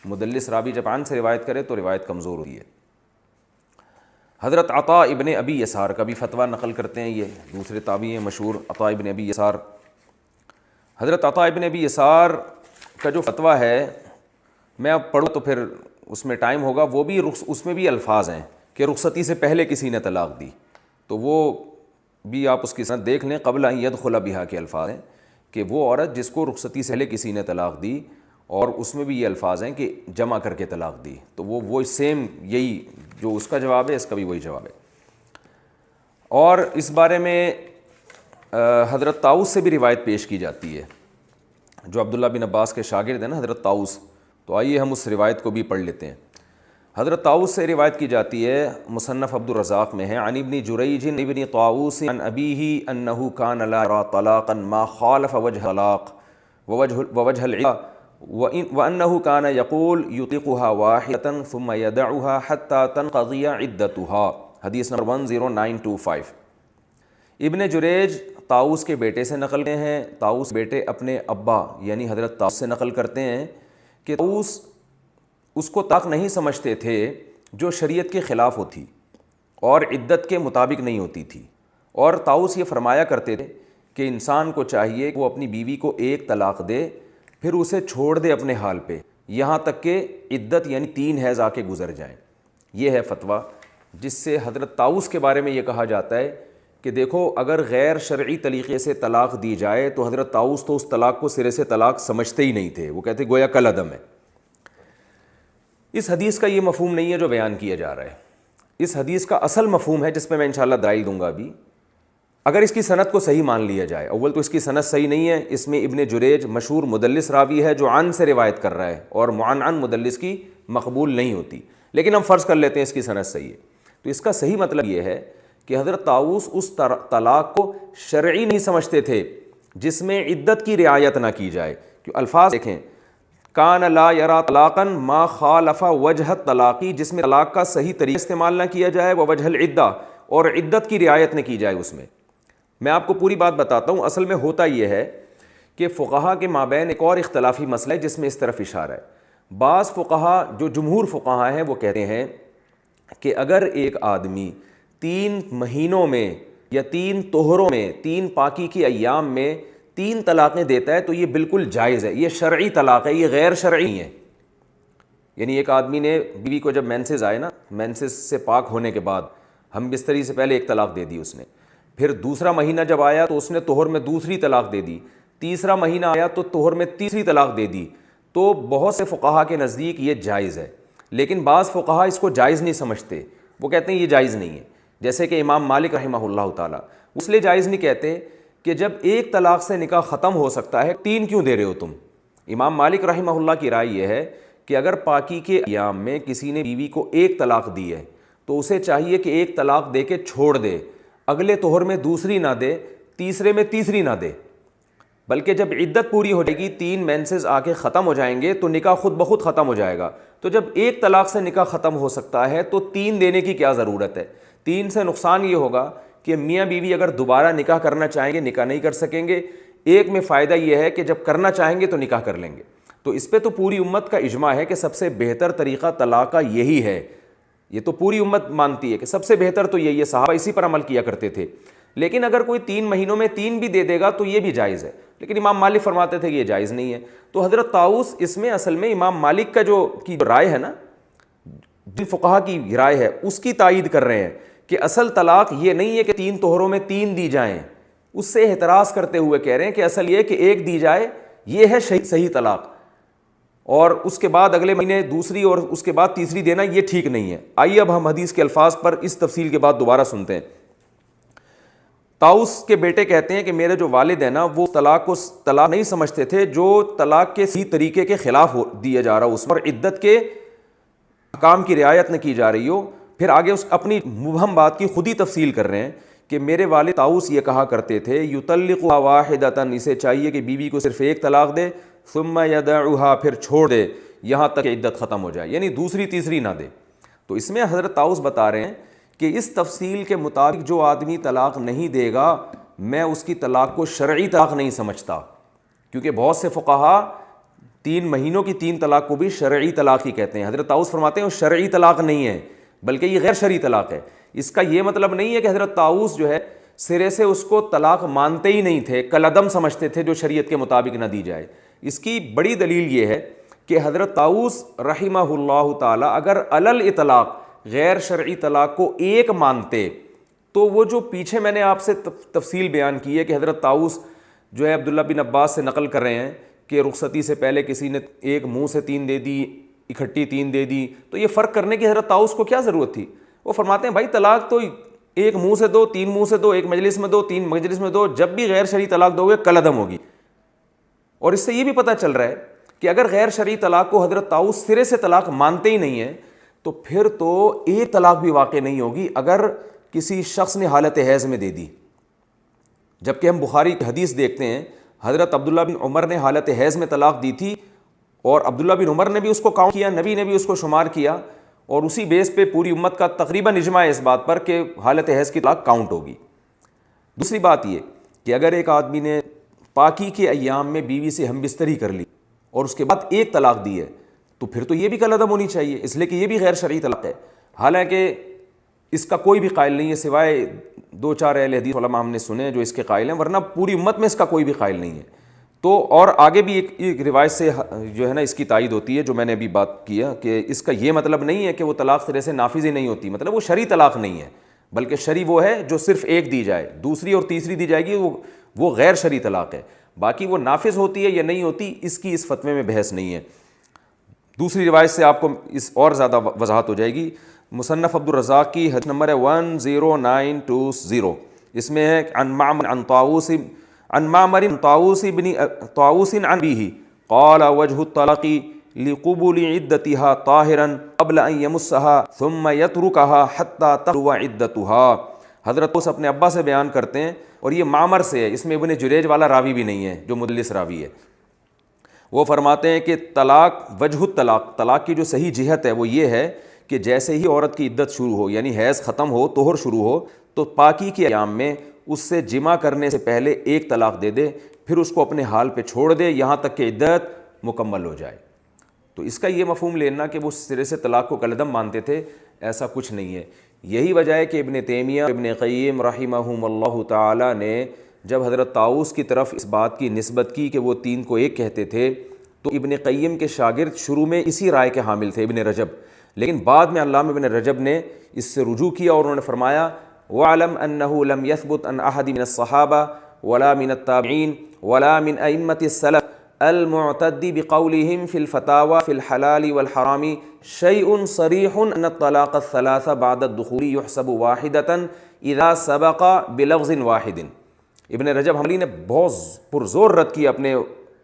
مدلس راوی جب عن سے روایت کرے تو روایت کمزور ہوئی ہے۔ حضرت عطا ابن ابی یسار کا بھی فتویٰ نقل کرتے ہیں، یہ دوسرے تابعی ہیں مشہور عطا ابن ابی یسار۔ حضرت عطا ابن ابی یسار کا جو فتویٰ ہے، میں اب پڑھوں تو پھر اس میں ٹائم ہوگا، وہ بھی اس میں بھی الفاظ ہیں کہ رخصتی سے پہلے کسی نے طلاق دی، تو وہ بھی آپ اس کی سند دیکھ لیں۔ قبل ان یدخل بہا کے الفاظ ہیں کہ وہ عورت جس کو رخصتی سے پہلے کسی نے طلاق دی، اور اس میں بھی یہ الفاظ ہیں کہ جمع کر کے طلاق دی، تو وہ سیم یہی جو اس کا جواب ہے، اس کا بھی وہی جواب ہے۔ اور اس بارے میں حضرت طاؤس سے بھی روایت پیش کی جاتی ہے، جو عبداللہ بن عباس کے شاگرد ہیں نا حضرت طاؤس، تو آئیے ہم اس روایت کو بھی پڑھ لیتے ہیں۔ حضرت طاؤس سے روایت کی جاتی ہے، مصنف عبد الرزاق میں ہے، عن ابن جریج ابن طاؤس عن ابیہ انہ کان لا یری طلاقا ما خالف وجہ طلاق ووجہ العدہ وانہ کان یقول یطلقها واحدۃ ثم یدعها حتی تنقضی عدتها، حدیث نمبر 10925۔ ابن جریج طاؤس کے بیٹے سے نقل کرتے ہیں، طاؤس بیٹے اپنے ابا یعنی حضرت طاؤس سے نقل کرتے ہیں کہ طاؤس اس کو طلاق نہیں سمجھتے تھے جو شریعت کے خلاف ہوتی اور عدت کے مطابق نہیں ہوتی تھی، اور طاؤس یہ فرمایا کرتے تھے کہ انسان کو چاہیے کہ وہ اپنی بیوی کو ایک طلاق دے، پھر اسے چھوڑ دے اپنے حال پہ، یہاں تک کہ عدت یعنی 3 حیض آ کے گزر جائیں۔ یہ ہے فتویٰ جس سے حضرت طاؤس کے بارے میں یہ کہا جاتا ہے کہ دیکھو اگر غیر شرعی طریقے سے طلاق دی جائے تو حضرت طاؤس تو اس طلاق کو سرے سے طلاق سمجھتے ہی نہیں تھے، وہ کہتے گویا کل عدم ہے۔ اس حدیث کا یہ مفہوم نہیں ہے جو بیان کیا جا رہا ہے، اس حدیث کا اصل مفہوم ہے جس پہ میں انشاءاللہ دلائل دوں گا ابھی۔ اگر اس کی سند کو صحیح مان لیا جائے، اول تو اس کی سند صحیح نہیں ہے، اس میں ابن جریج مشہور مدلس راوی ہے جو عن سے روایت کر رہا ہے، اور معن مدلس کی مقبول نہیں ہوتی، لیکن ہم فرض کر لیتے ہیں اس کی سند صحیح ہے۔ تو اس کا صحیح مطلب یہ ہے کہ حضرت طاؤس اس طلاق کو شرعی نہیں سمجھتے تھے جس میں عدت کی رعایت نہ کی جائے، کہ الفاظ دیکھیں، کان لا یری طلاقا ما خالف وجہ الطلاقی، جس میں طلاق کا صحیح طریقہ استعمال نہ کیا جائے، ووجہ العدہ، اور عدت کی رعایت نہ کی جائے اس میں۔ میں آپ کو پوری بات بتاتا ہوں، اصل میں ہوتا یہ ہے کہ فقہا کے مابین ایک اور اختلافی مسئلہ ہے جس میں اس طرف اشارہ ہے۔ بعض فقہا جو جمہور فقہا ہیں وہ کہتے ہیں کہ اگر ایک آدمی 3 مہینوں میں یا 3 طہروں میں 3 پاکی کی ایام میں 3 طلاقیں دیتا ہے تو یہ بالکل جائز ہے، یہ شرعی طلاق ہے، یہ غیر شرعی ہے۔ یعنی ایک آدمی نے بیوی کو جب مینسز آئے نا، مینسز سے پاک ہونے کے بعد ہم بستری سے پہلے 1 طلاق دے دی اس نے، پھر دوسرا مہینہ جب آیا تو اس نے طہر میں دوسری طلاق دے دی، تیسرا مہینہ آیا تو طہر میں تیسری طلاق دے دی، تو بہت سے فقہا کے نزدیک یہ جائز ہے، لیکن بعض فقہا اس کو جائز نہیں سمجھتے، وہ کہتے ہیں یہ جائز نہیں ہے۔ جیسے کہ امام مالک رحمہ اللہ تعالیٰ اس لیے جائز نہیں کہتے کہ جب 1 طلاق سے نکاح ختم ہو سکتا ہے 3 کیوں دے رہے ہو تم؟ امام مالک رحمہ اللہ کی رائے یہ ہے کہ اگر پاکی کے ایام میں کسی نے بیوی کو 1 طلاق دی ہے تو اسے چاہیے کہ 1 طلاق دے کے چھوڑ دے، اگلے طہر میں دوسری نہ دے، تیسرے میں تیسری نہ دے، بلکہ جب عدت پوری ہو جائے گی، 3 مینسز آ کے ختم ہو جائیں گے تو نکاح خود بخود ختم ہو جائے گا۔ تو جب 1 طلاق سے نکاح ختم ہو سکتا ہے تو 3 دینے کی کیا ضرورت ہے؟ 3 سے نقصان یہ ہوگا کہ میاں بیوی اگر دوبارہ نکاح کرنا چاہیں گے نکاح نہیں کر سکیں گے، ایک میں فائدہ یہ ہے کہ جب کرنا چاہیں گے تو نکاح کر لیں گے۔ تو اس پہ تو پوری امت کا اجماع ہے کہ سب سے بہتر طریقہ طلاق کا یہی ہے، یہ تو پوری امت مانتی ہے کہ سب سے بہتر تو یہی ہے، صحابہ اسی پر عمل کیا کرتے تھے۔ لیکن اگر کوئی 3 مہینوں میں 3 بھی دے دے گا تو یہ بھی جائز ہے، لیکن امام مالک فرماتے تھے کہ یہ جائز نہیں ہے۔ تو حضرت طاؤس اس میں اصل میں امام مالک کا جو رائے ہے نا، جن فقہا کی رائے ہے اس کی تائید کر رہے ہیں کہ اصل طلاق یہ نہیں ہے کہ 3 طہروں میں 3 دی جائیں، اس سے احتراز کرتے ہوئے کہہ رہے ہیں کہ اصل یہ کہ 1 دی جائے، یہ ہے صحیح طلاق، اور اس کے بعد اگلے مہینے دوسری اور اس کے بعد تیسری دینا یہ ٹھیک نہیں ہے۔ آئیے اب ہم حدیث کے الفاظ پر اس تفصیل کے بعد دوبارہ سنتے ہیں۔ طاؤس کے بیٹے کہتے ہیں کہ میرے جو والد ہیں نا وہ طلاق کو طلاق نہیں سمجھتے تھے جو طلاق کے صحیح طریقے کے خلاف دیا جا رہا ہو، اس پر عدت کے احکام کی رعایت نہ کی جا رہی ہو۔ پھر آگے اس اپنی مبہم بات کی خود ہی تفصیل کر رہے ہیں کہ میرے والد طاؤس یہ کہا کرتے تھے یطلقها واحدۃ، اسے چاہیے کہ بیوی کو صرف 1 طلاق دے، ثم یدعها، پھر چھوڑ دے، یہاں تک کہ عدت ختم ہو جائے، یعنی دوسری تیسری نہ دے۔ تو اس میں حضرت طاؤس بتا رہے ہیں کہ اس تفصیل کے مطابق جو آدمی طلاق نہیں دے گا میں اس کی طلاق کو شرعی طلاق نہیں سمجھتا، کیونکہ بہت سے فقہا 3 مہینوں کی 3 طلاق کو بھی شرعی طلاق ہی کہتے ہیں۔ حضرت طاؤس فرماتے ہیں وہ شرعی طلاق نہیں ہے بلکہ یہ غیر شرعی طلاق ہے۔ اس کا یہ مطلب نہیں ہے کہ حضرت طاؤس جو ہے سرے سے اس کو طلاق مانتے ہی نہیں تھے، کالعدم سمجھتے تھے جو شریعت کے مطابق نہ دی جائے۔ اس کی بڑی دلیل یہ ہے کہ حضرت طاؤس رحمہ اللہ تعالی اگر علی الاطلاق غیر شرعی طلاق کو ایک مانتے تو وہ جو پیچھے میں نے آپ سے تفصیل بیان کی ہے کہ حضرت طاؤس جو ہے عبداللہ بن عباس سے نقل کر رہے ہیں کہ رخصتی سے پہلے کسی نے ایک منہ سے 3 دے دی، اکٹھی 3 دے دی، تو یہ فرق کرنے کی حضرت طاؤس کو کیا ضرورت تھی؟ وہ فرماتے ہیں بھائی طلاق تو ایک منہ سے دو، 3 منہ سے دو، ایک مجلس میں دو، 3 مجلس میں دو، جب بھی غیر شرعی طلاق دو گے کالعدم ہوگی۔ اور اس سے یہ بھی پتہ چل رہا ہے کہ اگر غیر شرعی طلاق کو حضرت طاؤس سرے سے طلاق مانتے ہی نہیں ہیں تو پھر تو ایک طلاق بھی واقع نہیں ہوگی اگر کسی شخص نے حالت حیض میں دے دی۔ جبکہ ہم بخاری کی حدیث دیکھتے ہیں حضرت عبداللہ بن عمر نے حالت حیض میں طلاق دی تھی اور عبداللہ بن عمر نے بھی اس کو کاؤنٹ کیا، نبی نے بھی اس کو شمار کیا، اور اسی بیس پہ پوری امت کا تقریباً اجماع ہے اس بات پر کہ حالت حیض کی طلاق کاؤنٹ ہوگی۔ دوسری بات یہ کہ اگر ایک آدمی نے پاکی کے ایام میں بیوی سے ہم بستری کر لی اور اس کے بعد ایک طلاق دی ہے تو پھر تو یہ بھی کالعدم ہونی چاہیے، اس لیے کہ یہ بھی غیر شرعی طلاق ہے، حالانکہ اس کا کوئی بھی قائل نہیں ہے سوائے 2-4 اہل حدیث علماء ہم نے سنے جو اس کے قائل ہیں، ورنہ پوری امت میں اس کا کوئی بھی قائل نہیں ہے۔ تو اور آگے بھی ایک روایت سے جو ہے نا اس کی تائید ہوتی ہے جو میں نے ابھی بات کیا کہ اس کا یہ مطلب نہیں ہے کہ وہ طلاق سرے سے نافذ ہی نہیں ہوتی، مطلب وہ شرعی طلاق نہیں ہے بلکہ شرعی وہ ہے جو صرف ایک دی جائے، دوسری اور تیسری دی جائے گی وہ غیر شرعی طلاق ہے، باقی وہ نافذ ہوتی ہے یا نہیں ہوتی اس کی اس فتوے میں بحث نہیں ہے۔ دوسری روایت سے آپ کو اس اور زیادہ وضاحت ہو جائے گی۔ مصنف عبد الرزاق کی حدیث نمبر ہے 10920، اس میں ہے عن معمر عن طاؤوس بن طاؤوس عن ابیہ قال وجه الطلاق لقبول عدتها طاہرا قبل ان يمسها ثم يتركها حتى تطلع عدتها۔ حضرت طاؤوس اپنے ابا سے بیان کرتے ہیں اور یہ معمر سے ہے، اس میں ابن جریج والا راوی بھی نہیں ہے جو مدلس راوی ہے۔ وہ فرماتے ہیں کہ طلاق وجہ الطلاق، طلاق کی جو صحیح جہت ہے وہ یہ ہے کہ جیسے ہی عورت کی عدت شروع ہو یعنی حیض ختم ہو، طہر شروع ہو، تو پاکی کے ایام میں اس سے جمع کرنے سے پہلے ایک طلاق دے دے، پھر اس کو اپنے حال پہ چھوڑ دے یہاں تک کہ عدت مکمل ہو جائے۔ تو اس کا یہ مفہوم لینا کہ وہ سرے سے طلاق کو کالعدم مانتے تھے، ایسا کچھ نہیں ہے۔ یہی وجہ ہے کہ ابن تیمیہ ابن قیم رحمہم اللہ تعالی نے جب حضرت طاؤوس کی طرف اس بات کی نسبت کی کہ وہ 3 کو ایک کہتے تھے تو ابن قیم کے شاگرد شروع میں اسی رائے کے حامل تھے ابن رجب، لیکن بعد میں علامہ ابن رجب نے اس سے رجوع کیا اور انہوں نے فرمایا وَعْلَمْ أَنَّهُ لَمْ يَثْبُتْ عَنْ أَحَدٍ مِنَ الصَّحَابَةِ وَلَا مِنَ التَّابِعِينَ وَلَا مِنْ أَئِمَّةِ السَّلَفِ الْمُعْتَدِّ بِقَوْلِهِمْ فِي الْفَتَاوَى فِي الْحَلَالِ وَالْحَرَامِ شَيْءٌ صَرِيحٌ أَنَّ الطَّلَاقَ الثَّلَاثَ بَعْدَ الدُّخُولِ يُحْسَبُ وَاحِدَةً إِذَا سَبَقَ بِلَفْظٍ وَاحِدٍ۔ ابن رجب حنبلی نے بہت پرزور رد کی اپنے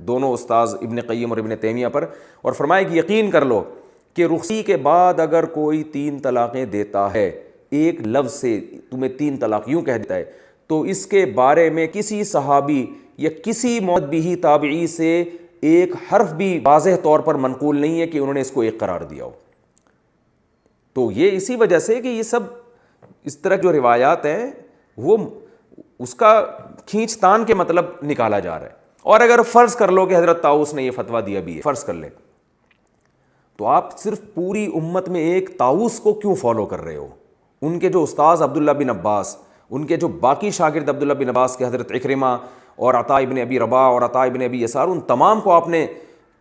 دونوں استاذ ابن قیم اور ابن تیمیہ پر، اور فرمایا کہ یقین کر لو کہ رخصتی کے بعد اگر کوئی 3 طلاقیں دیتا ہے، ایک لفظ سے تمہیں 3 طلاق یوں کہہ دیتا ہے، تو اس کے بارے میں کسی صحابی یا کسی معتبی تابعی سے ایک حرف بھی واضح طور پر منقول نہیں ہے کہ انہوں نے اس کو ایک قرار دیا ہو۔ تو یہ اسی وجہ سے کہ یہ سب اس طرح جو روایات ہیں وہ اس کا کھینچ تان کے مطلب نکالا جا رہا ہے۔ اور اگر فرض کر لو کہ حضرت طاؤوس نے یہ فتویٰ دیا بھی ہے، فرض کر لیں، تو آپ صرف پوری امت میں ایک طاؤوس کو کیوں فالو کر رہے ہو؟ ان کے جو استاذ عبداللہ بن عباس، ان کے جو باقی شاگرد عبداللہ بن عباس کے حضرت عکرمہ اور عطاء ابن ابی رباح اور عطاء ابن ابی یسار، ان تمام کو آپ نے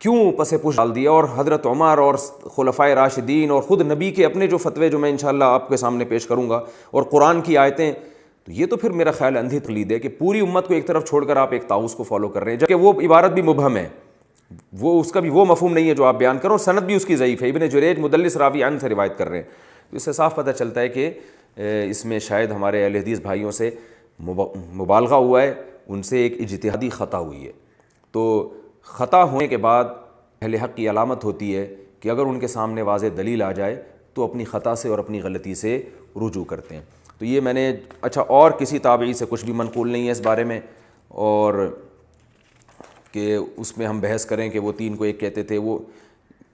کیوں پس پش ڈال دیا؟ اور حضرت عمر اور خلفائے راشدین اور خود نبی کے اپنے جو فتوے جو میں انشاءاللہ آپ کے سامنے پیش کروں گا اور قرآن کی آیتیں، تو یہ تو پھر میرا خیال اندھی تقلید ہے کہ پوری امت کو ایک طرف چھوڑ کر آپ ایک طاؤوس کو فالو کر رہے ہیں، جبکہ وہ عبارت بھی مبہم ہے، وہ اس کا بھی وہ مفہوم نہیں ہے جو آپ بیان کرو، سند بھی اس کی ضعیف ہے، ابن جریج مدلس راوی عن سے روایت کر رہے ہیں۔ تو اس سے صاف پتہ چلتا ہے کہ اس میں شاید ہمارے اہل حدیث بھائیوں سے مبالغہ ہوا ہے، ان سے ایک اجتہادی خطا ہوئی ہے۔ تو خطا ہونے کے بعد اہل حق کی علامت ہوتی ہے کہ اگر ان کے سامنے واضح دلیل آ جائے تو اپنی خطا سے اور اپنی غلطی سے رجوع کرتے ہیں۔ تو یہ میں نے اچھا، اور کسی تابعی سے کچھ بھی منقول نہیں ہے اس بارے میں، اور کہ اس میں ہم بحث کریں کہ وہ 3 کو ایک کہتے تھے، وہ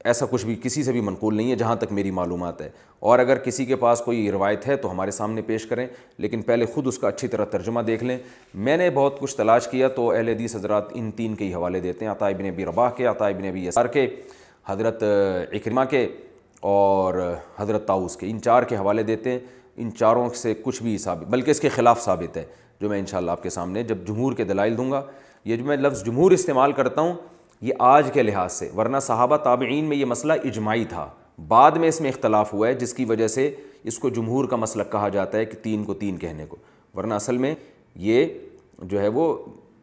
ایسا کچھ بھی کسی سے بھی منقول نہیں ہے جہاں تک میری معلومات ہے، اور اگر کسی کے پاس کوئی روایت ہے تو ہمارے سامنے پیش کریں، لیکن پہلے خود اس کا اچھی طرح ترجمہ دیکھ لیں۔ میں نے بہت کچھ تلاش کیا تو اہل حدیث حضرات ان تین کے ہی حوالے دیتے ہیں، عطاء ابن ابی رباح کے، عطاء ابن ابی یسار کے، حضرت عکرمہ کے اور حضرت طاؤس کے، ان چار کے حوالے دیتے ہیں۔ ان چاروں سے کچھ بھی ثابت، بلکہ اس کے خلاف ثابت ہے، جو میں انشاءاللہ آپ کے سامنے جب جمہور کے دلائل دوں گا۔ یہ جو میں لفظ جمہور استعمال کرتا ہوں یہ آج کے لحاظ سے، ورنہ صحابہ تابعین میں یہ مسئلہ اجماعی تھا، بعد میں اس میں اختلاف ہوا ہے جس کی وجہ سے اس کو جمہور کا مسلک کہا جاتا ہے کہ تین کو تین کہنے کو، ورنہ اصل میں یہ جو ہے وہ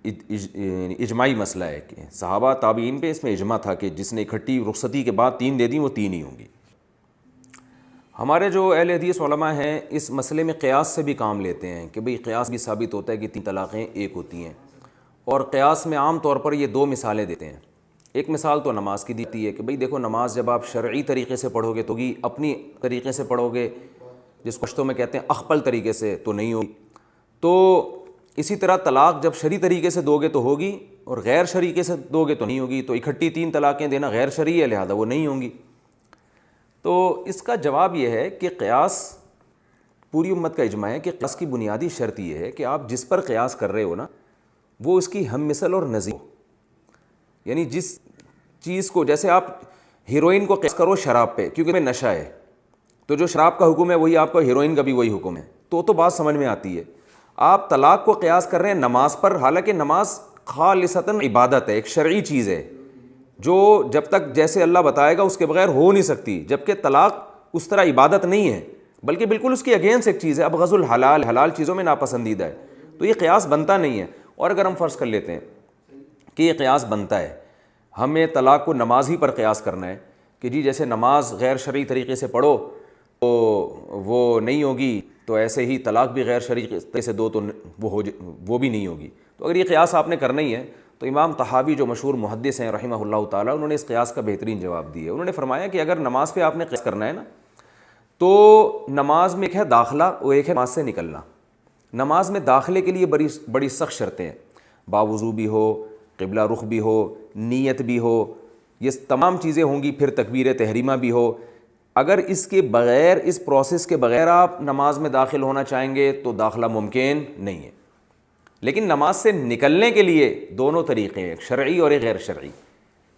اجماعی مسئلہ ہے کہ صحابہ تابعین پہ اس میں اجماع تھا کہ جس نے اکٹھی رخصتی کے بعد تین دے دیں وہ تین ہی ہوں گی۔ ہمارے جو اہل حدیث علماء ہیں اس مسئلے میں قیاس سے بھی کام لیتے ہیں کہ بھئی قیاس بھی ثابت ہوتا ہے کہ تین طلاقیں ایک ہوتی ہیں، اور قیاس میں عام طور پر یہ دو مثالیں دیتے ہیں۔ ایک مثال تو نماز کی دیتی ہے کہ بھئی دیکھو نماز جب آپ شرعی طریقے سے پڑھو گے تو ہوگی، اپنی طریقے سے پڑھو گے جس کو پشتوں میں کہتے ہیں اخپل طریقے سے تو نہیں ہوگی۔ تو اسی طرح طلاق جب شرعی طریقے سے دو گے تو ہوگی، اور غیر شرعی سے دو گے تو نہیں ہوگی۔ تو اکٹھی تین طلاقیں دینا غیر شرعی ہے، لہذا وہ نہیں ہوں گی۔ تو اس کا جواب یہ ہے کہ قیاس پوری امت کا اجماع ہے کہ قیاس کی بنیادی شرط یہ ہے کہ آپ جس پر قیاس کر رہے ہو نا وہ اس کی ہم مثل اور نظیر ہو، یعنی جس چیز کو، جیسے آپ ہیروئن کو قیاس کرو شراب پہ کیونکہ میں نشہ ہے، تو جو شراب کا حکم ہے وہی آپ کا ہیروئن کا بھی وہی حکم ہے، تو بات سمجھ میں آتی ہے۔ آپ طلاق کو قیاس کر رہے ہیں نماز پر، حالانکہ نماز خالصتاً عبادت ہے، ایک شرعی چیز ہے جو جب تک جیسے اللہ بتائے گا اس کے بغیر ہو نہیں سکتی، جبکہ طلاق اس طرح عبادت نہیں ہے بلکہ بالکل اس کی اگینسٹ ایک چیز ہے، ابغض الحلال، حلال چیزوں میں ناپسندیدہ ہے، تو یہ قیاس بنتا نہیں ہے۔ اور اگر ہم فرض کر لیتے ہیں کہ یہ قیاس بنتا ہے، ہمیں طلاق کو نماز ہی پر قیاس کرنا ہے کہ جی جیسے نماز غیر شرعی طریقے سے پڑھو تو وہ نہیں ہوگی، تو ایسے ہی طلاق بھی غیر شرعی طریقے سے دو تو وہ بھی نہیں ہوگی۔ تو اگر یہ قیاس آپ نے کرنا ہی ہے تو امام طحاوی جو مشہور محدث ہیں رحمہ اللہ تعالیٰ، انہوں نے اس قیاس کا بہترین جواب دیا ہے۔ انہوں نے فرمایا کہ اگر نماز پہ آپ نے قیاس کرنا ہے نا تو نماز میں ایک ہے داخلہ اور ایک ہے نماز سے نکلنا۔ نماز میں داخلے کے لیے بڑی سخت شرطیں ہیں، باوضو بھی ہو، قبلہ رخ بھی ہو، نیت بھی ہو، یہ تمام چیزیں ہوں گی، پھر تکبیر تحریمہ بھی ہو۔ اگر اس کے بغیر، اس پروسیس کے بغیر آپ نماز میں داخل ہونا چاہیں گے تو داخلہ ممکن نہیں ہے۔ لیکن نماز سے نکلنے کے لیے دونوں طریقے ہیں، ایک شرعی اور ایک غیر شرعی۔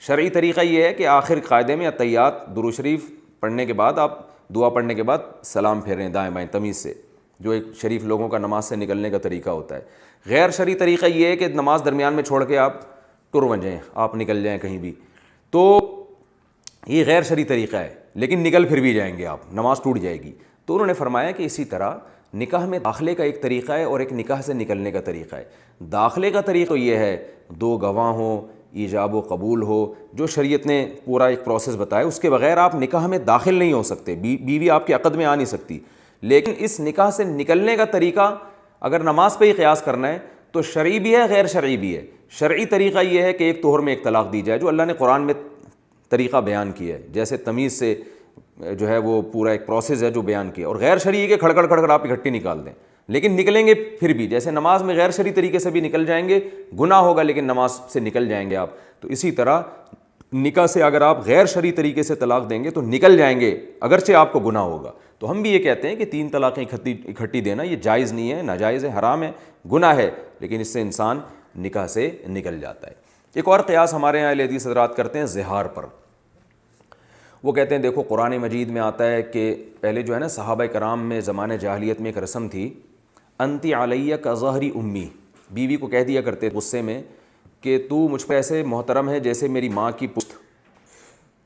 شرعی طریقہ یہ ہے کہ آخر قاعدے میں اتحیات درود شریف پڑھنے کے بعد، آپ دعا پڑھنے کے بعد سلام پھیریں دائیں بائیں تمیز سے، جو ایک شریف لوگوں کا نماز سے نکلنے کا طریقہ ہوتا ہے۔ غیر شرعی طریقہ یہ ہے کہ نماز درمیان میں چھوڑ کے آپ ٹر بن جائیں، آپ نکل جائیں کہیں بھی، تو یہ غیر شرعی طریقہ ہے، لیکن نکل پھر بھی جائیں گے آپ، نماز ٹوٹ جائے گی۔ تو انہوں نے فرمایا کہ اسی طرح نکاح میں داخلے کا ایک طریقہ ہے اور ایک نکاح سے نکلنے کا طریقہ ہے۔ داخلے کا طریقہ یہ ہے دو گواہ ہوں، ایجاب و قبول ہو، جو شریعت نے پورا ایک پروسیس بتایا، اس کے بغیر آپ نکاح میں داخل نہیں ہو سکتے، بیوی آپ کے عقد میں آ نہیں سکتی۔ لیکن اس نکاح سے نکلنے کا طریقہ اگر نماز پہ ہی قیاس کرنا ہے تو شرعی بھی ہے، غیر شرعی بھی ہے۔ شرعی طریقہ یہ ہے کہ ایک طہر میں ایک طلاق دی جائے، جو اللہ نے قرآن میں طریقہ بیان کیا ہے، جیسے تمیز سے جو ہے وہ پورا ایک پروسیس ہے جو بیان کیا، اور غیر شرعی کے کھڑ کھڑ آپ اکٹھی نکال دیں، لیکن نکلیں گے پھر بھی، جیسے نماز میں غیر شرعی طریقے سے بھی نکل جائیں گے، گناہ ہوگا لیکن نماز سے نکل جائیں گے آپ، تو اسی طرح نکاح سے اگر آپ غیر شرعی طریقے سے طلاق دیں گے تو نکل جائیں گے، اگرچہ آپ کو گناہ ہوگا۔ تو ہم بھی یہ کہتے ہیں کہ تین طلاقیں اکٹھی دینا یہ جائز نہیں ہے، ناجائز ہے، حرام ہے، گناہ ہے، لیکن اس سے انسان نکاح سے نکل جاتا ہے۔ ایک اور قیاس ہمارے یہاں اہل حدیث حضرات کرتے ہیں زہار پر۔ وہ کہتے ہیں دیکھو قرآن مجید میں آتا ہے کہ پہلے جو ہے نا صحابہ کرام میں زمانہ جاہلیت میں ایک رسم تھی، انتی علیہ کا ظہری امی، بیوی کو کہہ دیا کرتے غصے میں کہ تو مجھ پہ ایسے محترم ہے جیسے میری ماں کی پشت،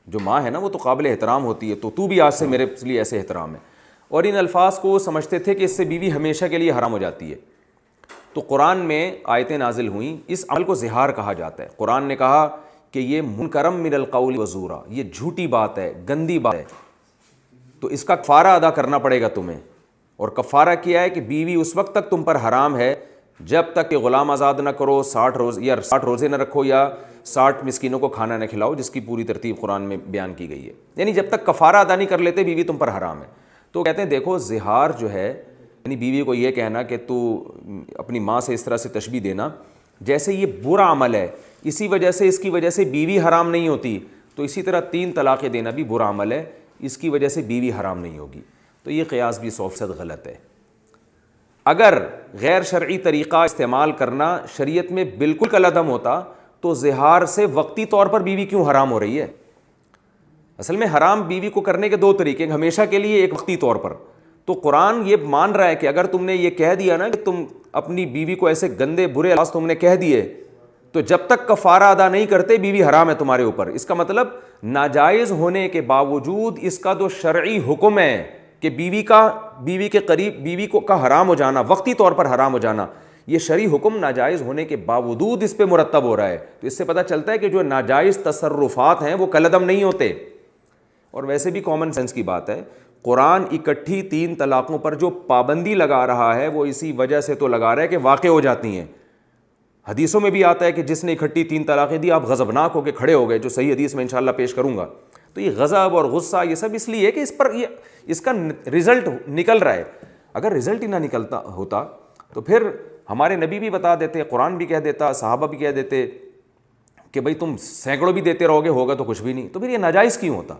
جو ماں ہے نا وہ تو قابل احترام ہوتی ہے، تو بھی آج سے میرے لیے ایسے احترام ہے۔ اور ان الفاظ کو سمجھتے تھے کہ اس سے بیوی ہمیشہ کے لیے حرام ہو جاتی ہے۔ تو قرآن میں آیتیں نازل ہوئیں، اس عمل کو زہار کہا جاتا ہے۔ قرآن نے کہا کہ یہ منکرم من القول وزورا، یہ جھوٹی بات ہے، گندی بات ہے، تو اس کا کفارہ ادا کرنا پڑے گا تمہیں۔ اور کفارہ کیا ہے کہ بیوی اس وقت تک تم پر حرام ہے جب تک کہ غلام آزاد نہ کرو، 60 روزے نہ رکھو، یا 60 مسکینوں کو کھانا نہ کھلاؤ، جس کی پوری ترتیب قرآن میں بیان کی گئی ہے، یعنی جب تک کفارہ ادا نہیں کر لیتے بیوی تم پر حرام ہے۔ تو کہتے ہیں دیکھو زہار جو ہے، یعنی بیوی کو یہ کہنا کہ تو اپنی ماں سے اس طرح سے تشبیہ دینا، جیسے یہ برا عمل ہے، اسی وجہ سے اس کی وجہ سے بیوی حرام نہیں ہوتی، تو اسی طرح 3 طلاقیں دینا بھی برا عمل ہے، اس کی وجہ سے بیوی حرام نہیں ہوگی۔ تو یہ قیاس بھی 100% غلط ہے۔ اگر غیر شرعی طریقہ استعمال کرنا شریعت میں بالکل کالعدم ہوتا تو زہار سے وقتی طور پر بیوی کیوں حرام ہو رہی ہے؟ اصل میں حرام بیوی کو کرنے کے 2 طریقے، ایک ہمیشہ کے لیے، ایک وقتی طور پر۔ تو قرآن یہ مان رہا ہے کہ اگر تم نے یہ کہہ دیا نا کہ تم اپنی بیوی کو ایسے گندے برے الفاظ تم نے کہہ دیے، تو جب تک کفارہ ادا نہیں کرتے بیوی حرام ہے تمہارے اوپر۔ اس کا مطلب ناجائز ہونے کے باوجود اس کا جو شرعی حکم ہے کہ بیوی کے قریب بیوی کو کا حرام ہو جانا، وقتی طور پر حرام ہو جانا، یہ شرعی حکم ناجائز ہونے کے باوجود اس پہ مرتب ہو رہا ہے۔ تو اس سے پتہ چلتا ہے کہ جو ناجائز تصرفات ہیں وہ کالعدم نہیں ہوتے۔ اور ویسے بھی کامن سینس کی بات ہے، قرآن اکٹھی 3 طلاقوں پر جو پابندی لگا رہا ہے وہ اسی وجہ سے تو لگا رہا ہے کہ واقع ہو جاتی ہیں۔ حدیثوں میں بھی آتا ہے کہ جس نے اکٹھی 3 طلاقیں دی آپ غضبناک ہو کے کھڑے ہو گئے، جو صحیح حدیث میں انشاءاللہ پیش کروں گا۔ تو یہ غضب اور غصہ یہ سب اس لیے کہ اس پر اس کا رزلٹ نکل رہا ہے۔ اگر رزلٹ ہی نہ نکلتا ہوتا تو پھر ہمارے نبی بھی بتا دیتے، قرآن بھی کہہ دیتا، صحابہ بھی کہہ دیتے کہ بھئی تم سینکڑوں بھی دیتے رہو گے ہوگا تو کچھ بھی نہیں۔ تو پھر یہ ناجائز کیوں ہوتا؟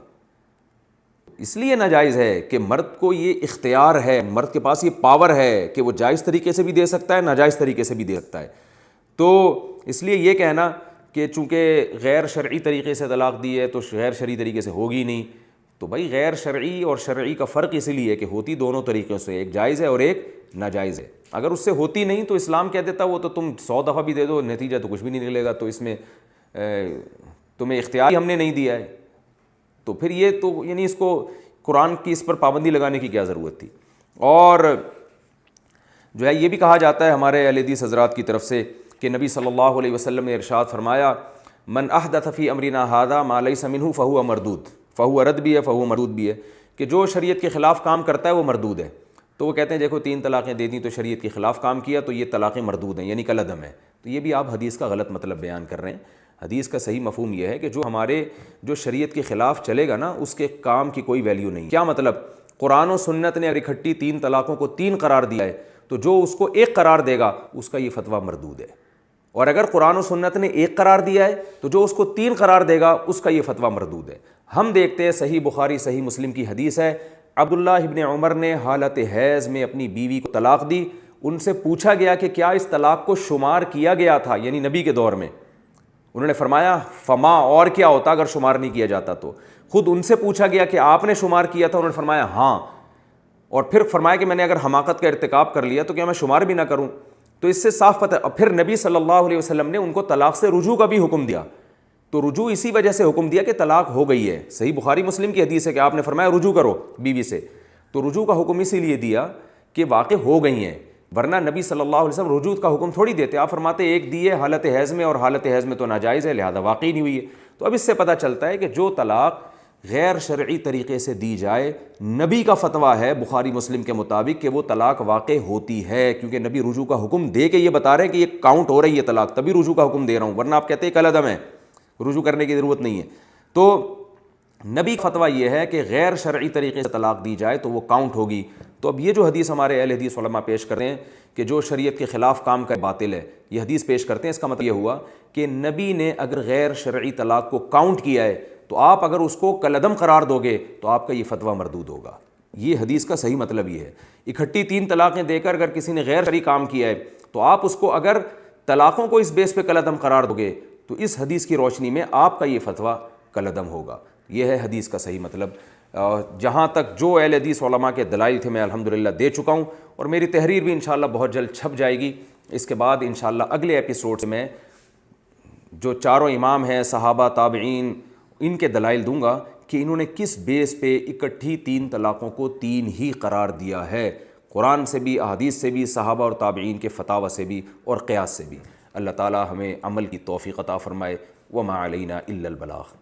اس لیے ناجائز ہے کہ مرد کو یہ اختیار ہے، مرد کے پاس یہ پاور ہے کہ وہ جائز طریقے سے بھی دے سکتا ہے، ناجائز طریقے سے بھی دے سکتا ہے۔ تو اس لیے یہ کہنا کہ چونکہ غیر شرعی طریقے سے طلاق دی ہے تو غیر شرعی طریقے سے ہوگی نہیں، تو بھائی غیر شرعی اور شرعی کا فرق اس لیے ہے کہ ہوتی دونوں طریقوں سے، ایک جائز ہے اور ایک ناجائز ہے۔ اگر اس سے ہوتی نہیں تو اسلام کہہ دیتا وہ تو تم 100 دفعہ بھی دے دو نتیجہ تو کچھ بھی نہیں نکلے گا، تو اس میں تمہیں اختیار ہم نے نہیں دیا ہے۔ تو پھر یہ تو یعنی اس کو قرآن کی اس پر پابندی لگانے کی کیا ضرورت تھی؟ اور جو ہے یہ بھی کہا جاتا ہے ہمارے اہل حدیث حضرات کی طرف سے کہ نبی صلی اللہ علیہ وسلم نے ارشاد فرمایا، من احدث فی امرنا ھذا ما لیس منہ فہو مردود، فہو رد بھی ہے فہو مردود بھی ہے، کہ جو شریعت کے خلاف کام کرتا ہے وہ مردود ہے۔ تو وہ کہتے ہیں دیکھو 3 طلاقیں دے دیں تو شریعت کے خلاف کام کیا تو یہ طلاقیں مردود ہیں، یعنی کالعدم ہے۔ تو یہ بھی آپ حدیث کا غلط مطلب بیان کر رہے ہیں۔ حدیث کا صحیح مفہوم یہ ہے کہ جو شریعت کے خلاف چلے گا نا اس کے کام کی کوئی ویلیو نہیں۔ کیا مطلب؟ قرآن و سنت نے اکٹھی 3 طلاقوں کو 3 قرار دیا ہے تو جو اس کو 1 قرار دے گا اس کا یہ فتویٰ مردود ہے، اور اگر قرآن و سنت نے 1 قرار دیا ہے تو جو اس کو 3 قرار دے گا اس کا یہ فتویٰ مردود ہے۔ ہم دیکھتے ہیں صحیح بخاری صحیح مسلم کی حدیث ہے، عبداللہ ابن عمر نے حالت حیض میں اپنی بیوی کو طلاق دی۔ ان سے پوچھا گیا کہ کیا اس طلاق کو شمار کیا گیا تھا، یعنی نبی کے دور میں؟ انہوں نے فرمایا فما، اور کیا ہوتا اگر شمار نہیں کیا جاتا تو؟ خود ان سے پوچھا گیا کہ آپ نے شمار کیا تھا؟ انہوں نے فرمایا ہاں، اور پھر فرمایا کہ میں نے اگر حماقت کا ارتکاب کر لیا تو کیا میں شمار بھی نہ کروں؟ تو اس سے صاف پتہ ہے۔ پھر نبی صلی اللہ علیہ وسلم نے ان کو طلاق سے رجوع کا بھی حکم دیا، تو رجوع اسی وجہ سے حکم دیا کہ طلاق ہو گئی ہے۔ صحیح بخاری مسلم کی حدیث ہے کہ آپ نے فرمایا رجوع کرو بیوی سے، تو رجوع کا حکم اسی لیے دیا کہ واقع ہو گئی ہیں، ورنہ نبی صلی اللہ علیہ وسلم رجوع کا حکم تھوڑی دیتے۔ آپ فرماتے ایک دیے حالت حیض میں اور حالت حیض میں تو ناجائز ہے لہذا واقعی نہیں ہوئی ہے۔ تو اب اس سے پتہ چلتا ہے کہ جو طلاق غیر شرعی طریقے سے دی جائے، نبی کا فتویٰ ہے بخاری مسلم کے مطابق کہ وہ طلاق واقع ہوتی ہے، کیونکہ نبی رجوع کا حکم دے کے یہ بتا رہے ہیں کہ یہ کاؤنٹ ہو رہی ہے طلاق، تبھی رجوع کا حکم دے رہا ہوں، ورنہ آپ کہتے ہیں کالعدم ہے، رجوع کرنے کی ضرورت نہیں ہے۔ تو نبی کا فتویٰ یہ ہے کہ غیر شرعی طریقے سے طلاق دی جائے تو وہ کاؤنٹ ہوگی۔ تو اب یہ جو حدیث ہمارے اہل حدیث علماء پیش کرتے ہیں کہ جو شریعت کے خلاف کام کا باطل ہے، یہ حدیث پیش کرتے ہیں، اس کا مطلب یہ ہوا کہ نبی نے اگر غیر شرعی طلاق کو کاؤنٹ کیا ہے تو آپ اگر اس کو کالعدم قرار دو گے تو آپ کا یہ فتویٰ مردود ہوگا۔ یہ حدیث کا صحیح مطلب یہ ہے۔ اکٹھی 3 طلاقیں دے کر اگر کسی نے غیر شرعی کام کیا ہے تو آپ اس کو اگر طلاقوں کو اس بیس پہ کالعدم قرار دو گے تو اس حدیث کی روشنی میں آپ کا یہ فتویٰ کالعدم ہوگا۔ یہ ہے حدیث کا صحیح مطلب۔ جہاں تک جو اہل حدیث علماء کے دلائل تھے میں الحمدللہ دے چکا ہوں، اور میری تحریر بھی انشاءاللہ بہت جلد چھپ جائے گی۔ اس کے بعد انشاءاللہ اگلے ایپیسوڈ میں جو 4 امام ہیں صحابہ تابعین، ان کے دلائل دوں گا کہ انہوں نے کس بیس پہ اکٹھی 3 طلاقوں کو 3 ہی قرار دیا ہے، قرآن سے بھی، احادیث سے بھی، صحابہ اور تابعین کے فتاوی سے بھی اور قیاس سے بھی۔ اللہ تعالی ہمیں عمل کی توفیق عطا فرمائے۔ وما علینا الا البلاغ۔